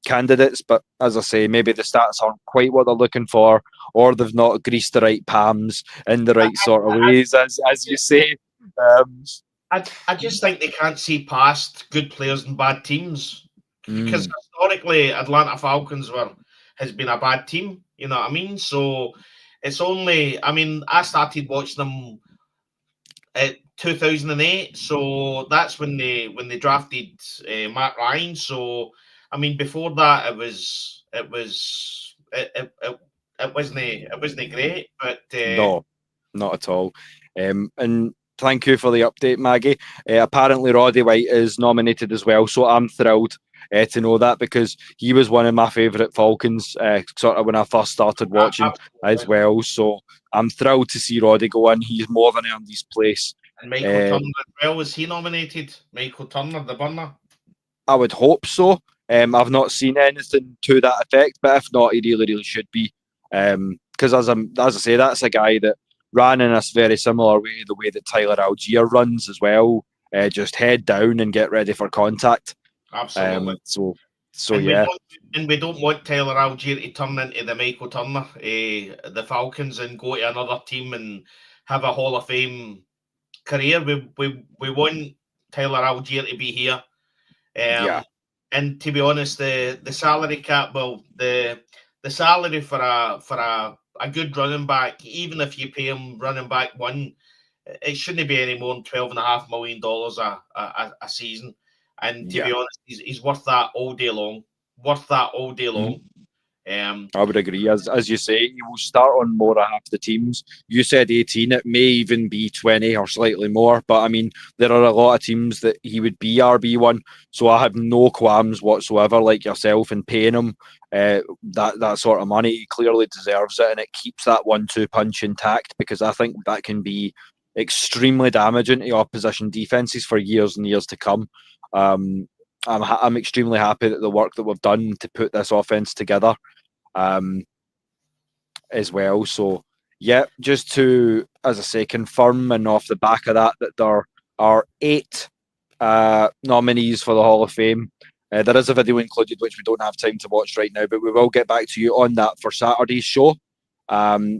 Speaker 1: candidates, but as I say, maybe the stats aren't quite what they're looking for, or they've not greased the right palms in the right sort of ways, as you say.
Speaker 2: I just think they can't see past good players and bad teams, because historically Atlanta Falcons has been a bad team. You know what I mean? So it's only. I mean, I started watching them at 2008, so that's when they drafted Matt Ryan. So I mean, before that, it wasn't great, but
Speaker 1: No, not at all. And thank you for the update, Maggie. Apparently, Roddy White is nominated as well, so I'm thrilled to know that, because he was one of my favourite Falcons, sort of when I first started watching as well. So I'm thrilled to see Roddy go in. He's more than earned his place.
Speaker 2: And Michael Turner as well, was he nominated? Michael Turner, the burner?
Speaker 1: I would hope so. I've not seen anything to that effect, but if not, he really, really should be. Because as I say, that's a guy that ran in a very similar way to the way that Tyler Algier runs as well. Just head down and get ready for contact.
Speaker 2: Absolutely.
Speaker 1: So yeah.
Speaker 2: We don't want Tyler Algier to turn into the Michael Turner, the Falcons, and go to another team and have a Hall of Fame career. We want Tyler Algier to be here. And to be honest, the salary cap, well, the salary for a good running back, even if you pay him running back one, it shouldn't be any more than $12.5 million a season. And to be honest, he's worth that all day long.
Speaker 1: I would agree. As you say, he will start on more of half the teams. You said 18, it may even be 20 or slightly more. But I mean, there are a lot of teams that he would be RB1. So I have no qualms whatsoever, like yourself, in paying him that sort of money. He clearly deserves it, and it keeps that 1-2 punch intact, because I think that can be extremely damaging to opposition defenses for years and years to come. I'm extremely happy that the work that we've done to put this offense together as well. So yeah, just to, as I say, confirm, and off the back of that there are 8 nominees for the Hall of Fame. There is a video included which we don't have time to watch right now, but we will get back to you on that for Saturday's show.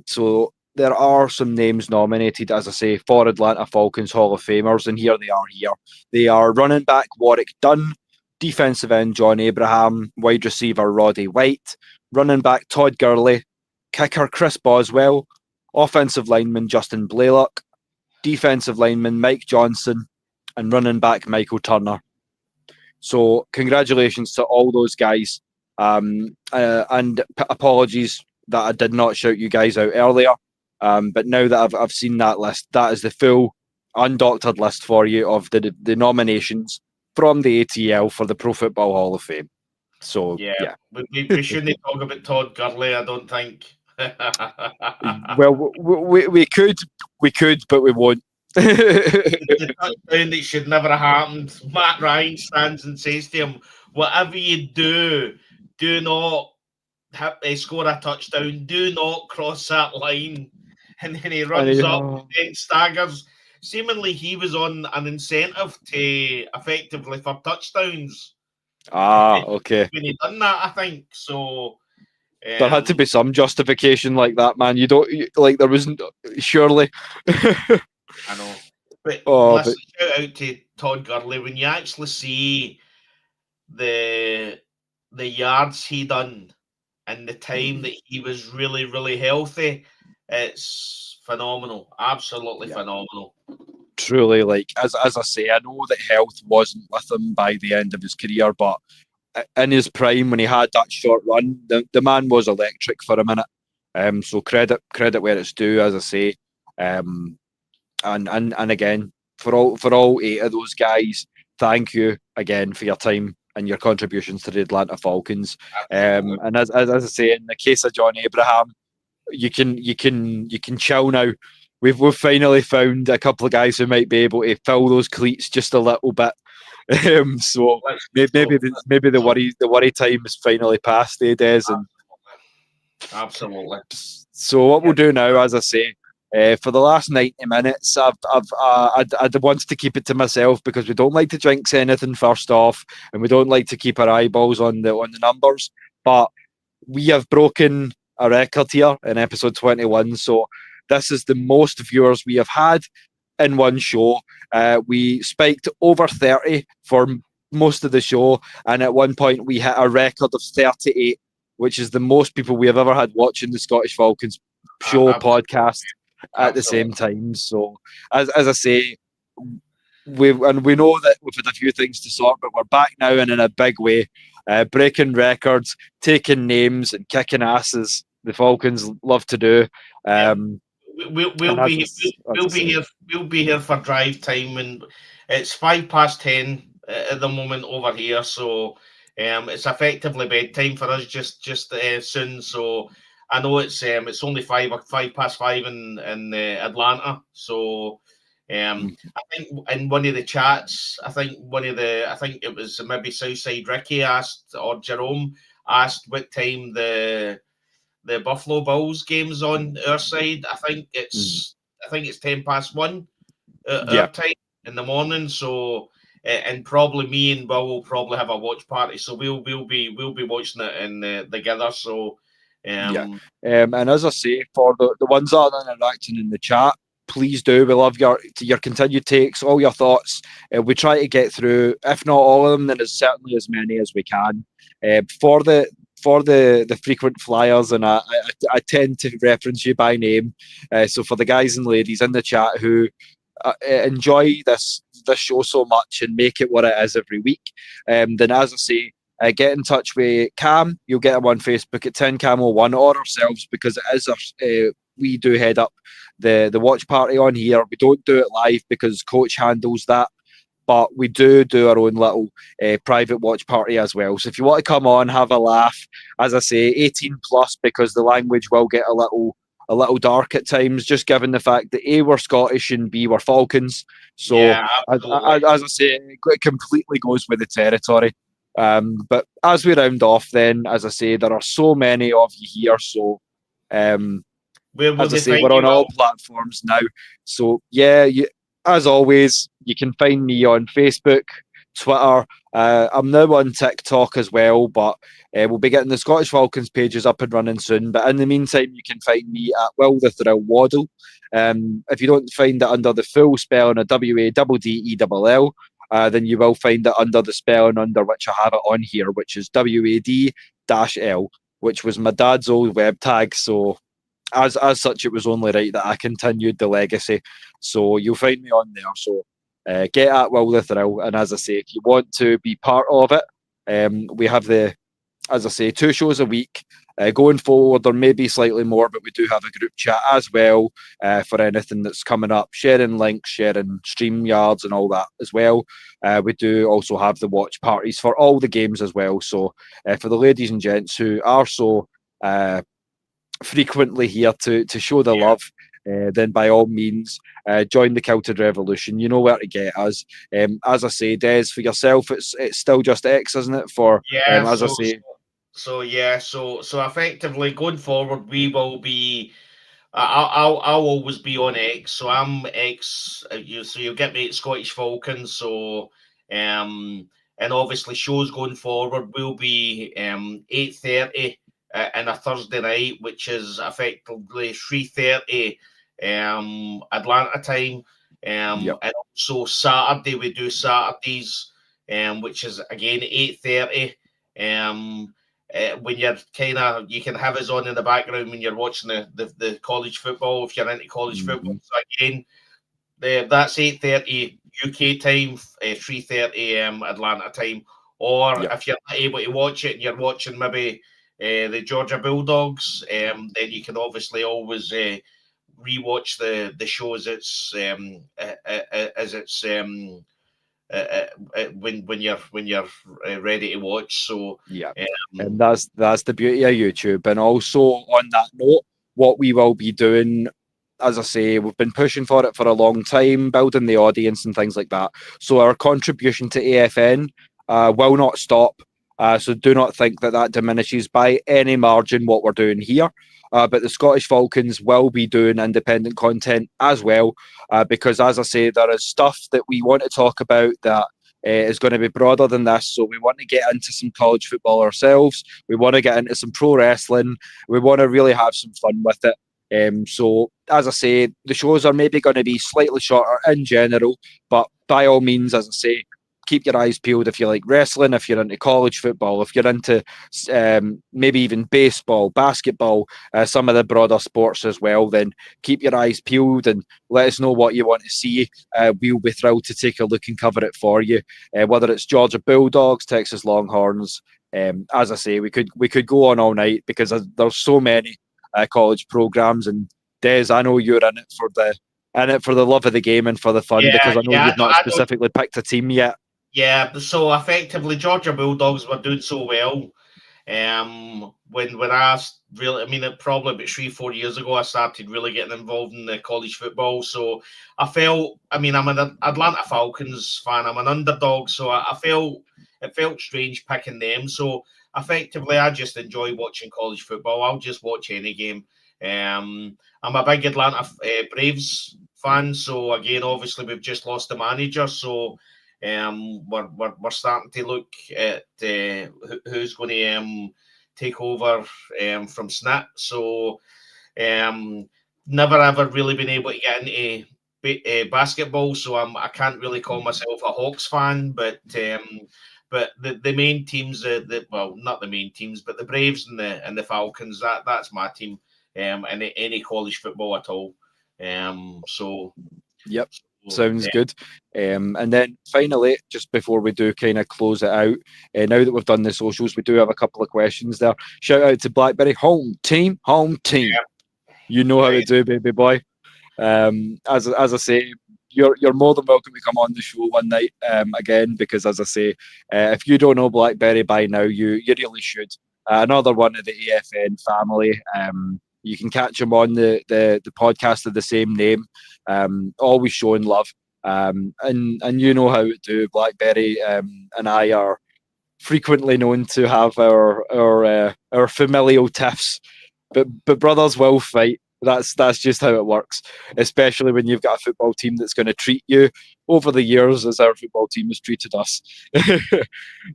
Speaker 1: So there are some names nominated, as I say, for Atlanta Falcons Hall of Famers, and here they are here. They are running back Warwick Dunn, defensive end John Abraham, wide receiver Roddy White, running back Todd Gurley, kicker Chris Boswell, offensive lineman Justin Blaylock, defensive lineman Mike Johnson, and running back Michael Turner. So congratulations to all those guys. And apologies that I did not shout you guys out earlier. But now that I've seen that list, that is the full undoctored list for you of the nominations from the ATL for the Pro Football Hall of Fame. So yeah.
Speaker 2: We shouldn't talk about Todd Gurley, I don't think.
Speaker 1: Well, we could, but we won't.
Speaker 2: The touchdown that should never have happened. Matt Ryan stands and says to him, "Whatever you do not score a touchdown. Do not cross that line." And then he runs up and then staggers. Seemingly, he was on an incentive to effectively for touchdowns.
Speaker 1: Okay.
Speaker 2: When he done that, I think so.
Speaker 1: There had to be some justification like that, man. You don't like there wasn't, surely.
Speaker 2: I know, but listen, shout out to Todd Gurley. When you actually see the yards he done and the time that he was really, really healthy, it's phenomenal. Absolutely phenomenal.
Speaker 1: Truly, like as I say, I know that health wasn't with him by the end of his career, but in his prime, when he had that short run, the man was electric for a minute. So credit where it's due, as I say. And again, for all 8 of those guys, thank you again for your time and your contributions to the Atlanta Falcons. And as I say, in the case of John Abraham, you can chill now. we've finally found a couple of guys who might be able to fill those cleats just a little bit. So maybe the worry time is finally past, Des. And
Speaker 2: absolutely.
Speaker 1: So what we'll do now, as I say, for the last 90 minutes, I'd wanted to keep it to myself because we don't like to jinx anything first off, and we don't like to keep our eyeballs on the numbers. But we have broken a record here in episode 21. So this is the most viewers we have had in one show. We spiked over 30 for most of the show, and at one point we hit a record of 38, which is the most people we have ever had watching the Scottish Falcons show podcast at the same time. So, as I say, we know that we've had a few things to sort, but we're back now and in a big way, breaking records, taking names, and kicking asses. The Falcons love to do.
Speaker 2: We'll be here for drive time, and it's 10:05 at the moment over here, so it's effectively bedtime for us just soon. So I know it's only 5:05 in Atlanta. So I think in one of the chats, I think it was maybe Southside Ricky asked, or Jerome asked, what time the Buffalo Bills game's on our side. I think it's 1:10 our time in the morning. So and probably me and Will will probably have a watch party. So we'll be watching it in together. So
Speaker 1: and as I say, for the ones that are interacting in the chat, please do. We love your continued takes, all your thoughts. We try to get through, if not all of them, then it's certainly as many as we can. For the frequent flyers, and I tend to reference you by name. So for the guys and ladies in the chat who enjoy this show so much and make it what it is every week, then as I say, get in touch with Cam. You'll get him on Facebook at 10Camo1 or ourselves, because it is we do head up the watch party on here. We don't do it live because Coach handles that, but we do our own little private watch party as well. So if you want to come on, have a laugh, as I say, 18 plus, because the language will get a little dark at times, just given the fact that A, we're Scottish, and B, we're Falcons. So as I say, it completely goes with the territory. But as we round off, then, as I say, there are so many of you here. So as I say, we're on all platforms now. So as always, you can find me on Facebook, Twitter. I'm now on TikTok as well, but we'll be getting the Scottish Falcons pages up and running soon. But in the meantime, you can find me at Will the Thrill Waddle. If you don't find it under the full spelling of WADDELL, then you will find it under the spelling under which I have it on here, which is WAD-L, which was my dad's old web tag. So as such, it was only right that I continued the legacy. So you'll find me on there. So get at Will the Thrill. And as I say, if you want to be part of it, we have as I say, 2 shows a week. Going forward, there may be slightly more, but we do have a group chat as well for anything that's coming up, sharing links, sharing StreamYards and all that as well. We do also have the watch parties for all the games as well. So for the ladies and gents who are so frequently here to show the love, then by all means join the Kilted Revolution. You know where to get us. As I say, Des, for yourself, it's still just X, isn't it? For as I say.
Speaker 2: So effectively going forward, we will be. I'll always be on X. So I'm X. So you'll get me at Scottish Falcons. So and obviously shows going forward will be 8:30 on a Thursday night, which is effectively 3:30 Atlanta time. And also Saturday, we do Saturdays, which is again 8:30. When you're you can have us on in the background when you're watching the college football, if you're into college football. So again, that's 8:30 UK time, 3:30 Atlanta time. Or if you're not able to watch it and you're watching maybe the Georgia Bulldogs, then you can obviously always rewatch the shows as it's when you're ready to watch. So
Speaker 1: and that's the beauty of YouTube. And also on that note, what we will be doing as I say, we've been pushing for it for a long time, building the audience and things like that. So our contribution to AFN will not stop. So do not think that diminishes by any margin what we're doing here. But the Scottish Falcons will be doing independent content as well, because, as I say, there is stuff that we want to talk about that is going to be broader than this. So we want to get into some college football ourselves. We want to get into some pro wrestling. We want to really have some fun with it. So, as I say, the shows are maybe going to be slightly shorter in general, but by all means, as I say, keep your eyes peeled if you like wrestling, if you're into college football, if you're into maybe even baseball, basketball, some of the broader sports as well, then keep your eyes peeled and let us know what you want to see. We'll be thrilled to take a look and cover it for you, whether it's Georgia Bulldogs, Texas Longhorns. As I say, we could go on all night because there's so many college programs. And Des, I know you're in it for the love of the game and for the fun, because I know you've not specifically picked a team yet.
Speaker 2: Yeah, so effectively, Georgia Bulldogs were doing so well. When I really, I mean, it probably about 3-4 years ago, I started really getting involved in the college football. So I felt, I mean, I'm an Atlanta Falcons fan. I'm an underdog, so I felt it felt strange picking them. So effectively, I just enjoy watching college football. I'll just watch any game. I'm a big Atlanta Braves fan. So again, obviously, we've just lost the manager. So we're starting to look at who's going to take over from Snit. So never ever really been able to get into basketball, so I can't really call myself a Hawks fan. But the main teams, well, not the main teams, but the Braves and the Falcons, that's my team. And any college football at all. So
Speaker 1: yep. Sounds good. And then finally, just before we do kind of close it out, now that we've done the socials, we do have a couple of questions there. Shout out to Blackberry, home team. Yeah. You know how to do, baby boy. As I say, you're more than welcome to come on the show one night again, because as I say, if you don't know Blackberry by now, you really should. Another one of the AFN family. You can catch him on the podcast of the same name. Always showing love. And you know how to do. Blackberry and I are frequently known to have our familial tiffs, but brothers will fight. That's just how it works, especially when you've got a football team that's going to treat you over the years as our football team has treated us.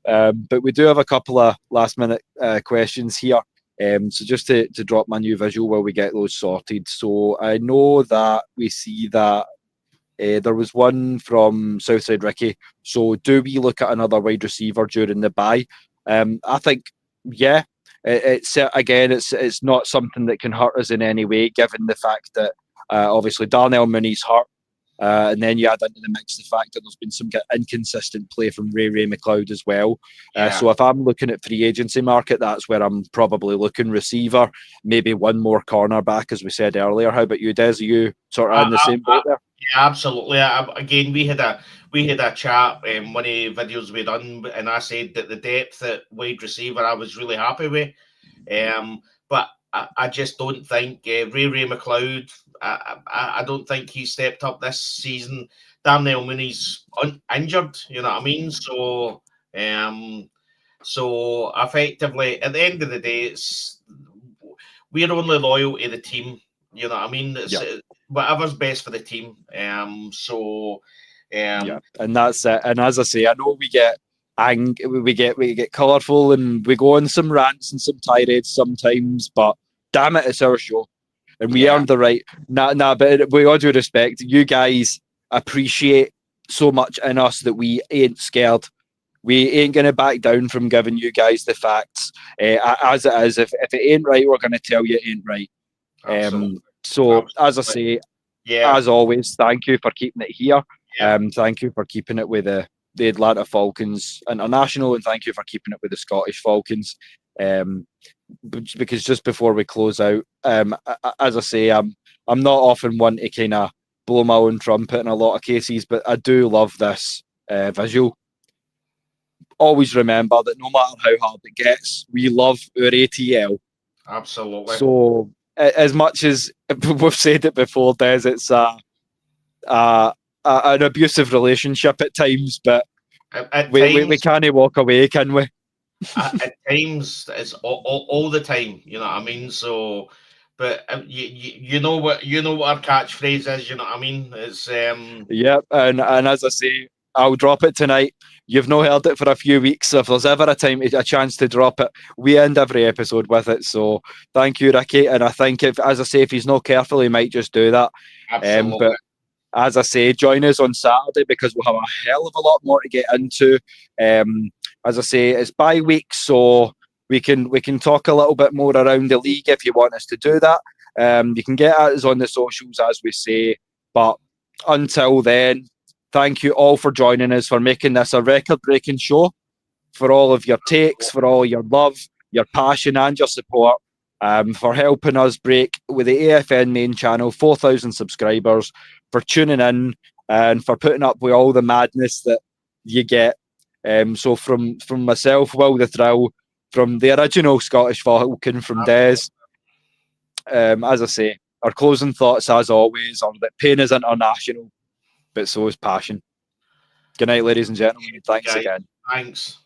Speaker 1: But we do have a couple of last minute questions here. So just to drop my new visual while we get those sorted. So I know that we see that there was one from Southside Ricky. So do we look at another wide receiver during the bye? I think, yeah. It's not something that can hurt us in any way, given the fact that obviously Darnell Mooney's hurt. And then you add into the mix the fact that there's been some inconsistent play from Ray McLeod as well. So if I'm looking at free agency market, that's where I'm probably looking receiver, maybe one more cornerback, as we said earlier. How about you, Des? Are you sort of in the same boat there?
Speaker 2: Yeah, absolutely. Again, we had a chat one of the videos we done, and I said that the depth at wide receiver I was really happy with. But I just don't think Ray McLeod. I don't think he stepped up this season. Darnell Mooney's injured, you know what I mean? So, so effectively, at the end of the day, we're only loyal to the team. You know what I mean? Whatever's best for the team.
Speaker 1: Yeah, and that's it. And as I say, I know we get we get colourful and we go on some rants and some tirades sometimes, but damn it, it's our show. And we earned the right. But with all due respect, you guys appreciate so much in us that we ain't scared. We ain't going to back down from giving you guys the facts as it is. If it ain't right, we're going to tell you it ain't right. So, as I say, as always, thank you for keeping it here. Thank you for keeping it with the Atlanta Falcons International, and thank you for keeping it with the Scottish Falcons. Because just before we close out, as I say, I'm not often one to kind of blow my own trumpet in a lot of cases, but I do love this visual. Always remember that no matter how hard it gets, we love our ATL.
Speaker 2: Absolutely.
Speaker 1: So as much as we've said it before, Des, it's an abusive relationship at times, but we can't walk away, can we?
Speaker 2: At times, it's all the time. You know what I mean? So, but you know what our catchphrase is. You know what I mean? It's
Speaker 1: Yep, and as I say, I'll drop it tonight. You've not heard it for a few weeks. So if there's ever a chance to drop it, we end every episode with it. So thank you, Ricky. And I think if he's not careful, he might just do that.
Speaker 2: Absolutely.
Speaker 1: But as I say, join us on Saturday because we'll have a hell of a lot more to get into. As I say, it's bye week, so we can talk a little bit more around the league if you want us to do that. You can get at us on the socials, as we say. But until then, thank you all for joining us, for making this a record-breaking show, for all of your takes, for all your love, your passion and your support, for helping us break with the AFN main channel, 4,000 subscribers, for tuning in and for putting up with all the madness that you get. So from myself, Will the Thrill, from the original Scottish Falcon, from Des, as I say, our closing thoughts, as always, are that pain is international, but so is passion. Good night, ladies and gentlemen. Thanks again.
Speaker 2: Thanks.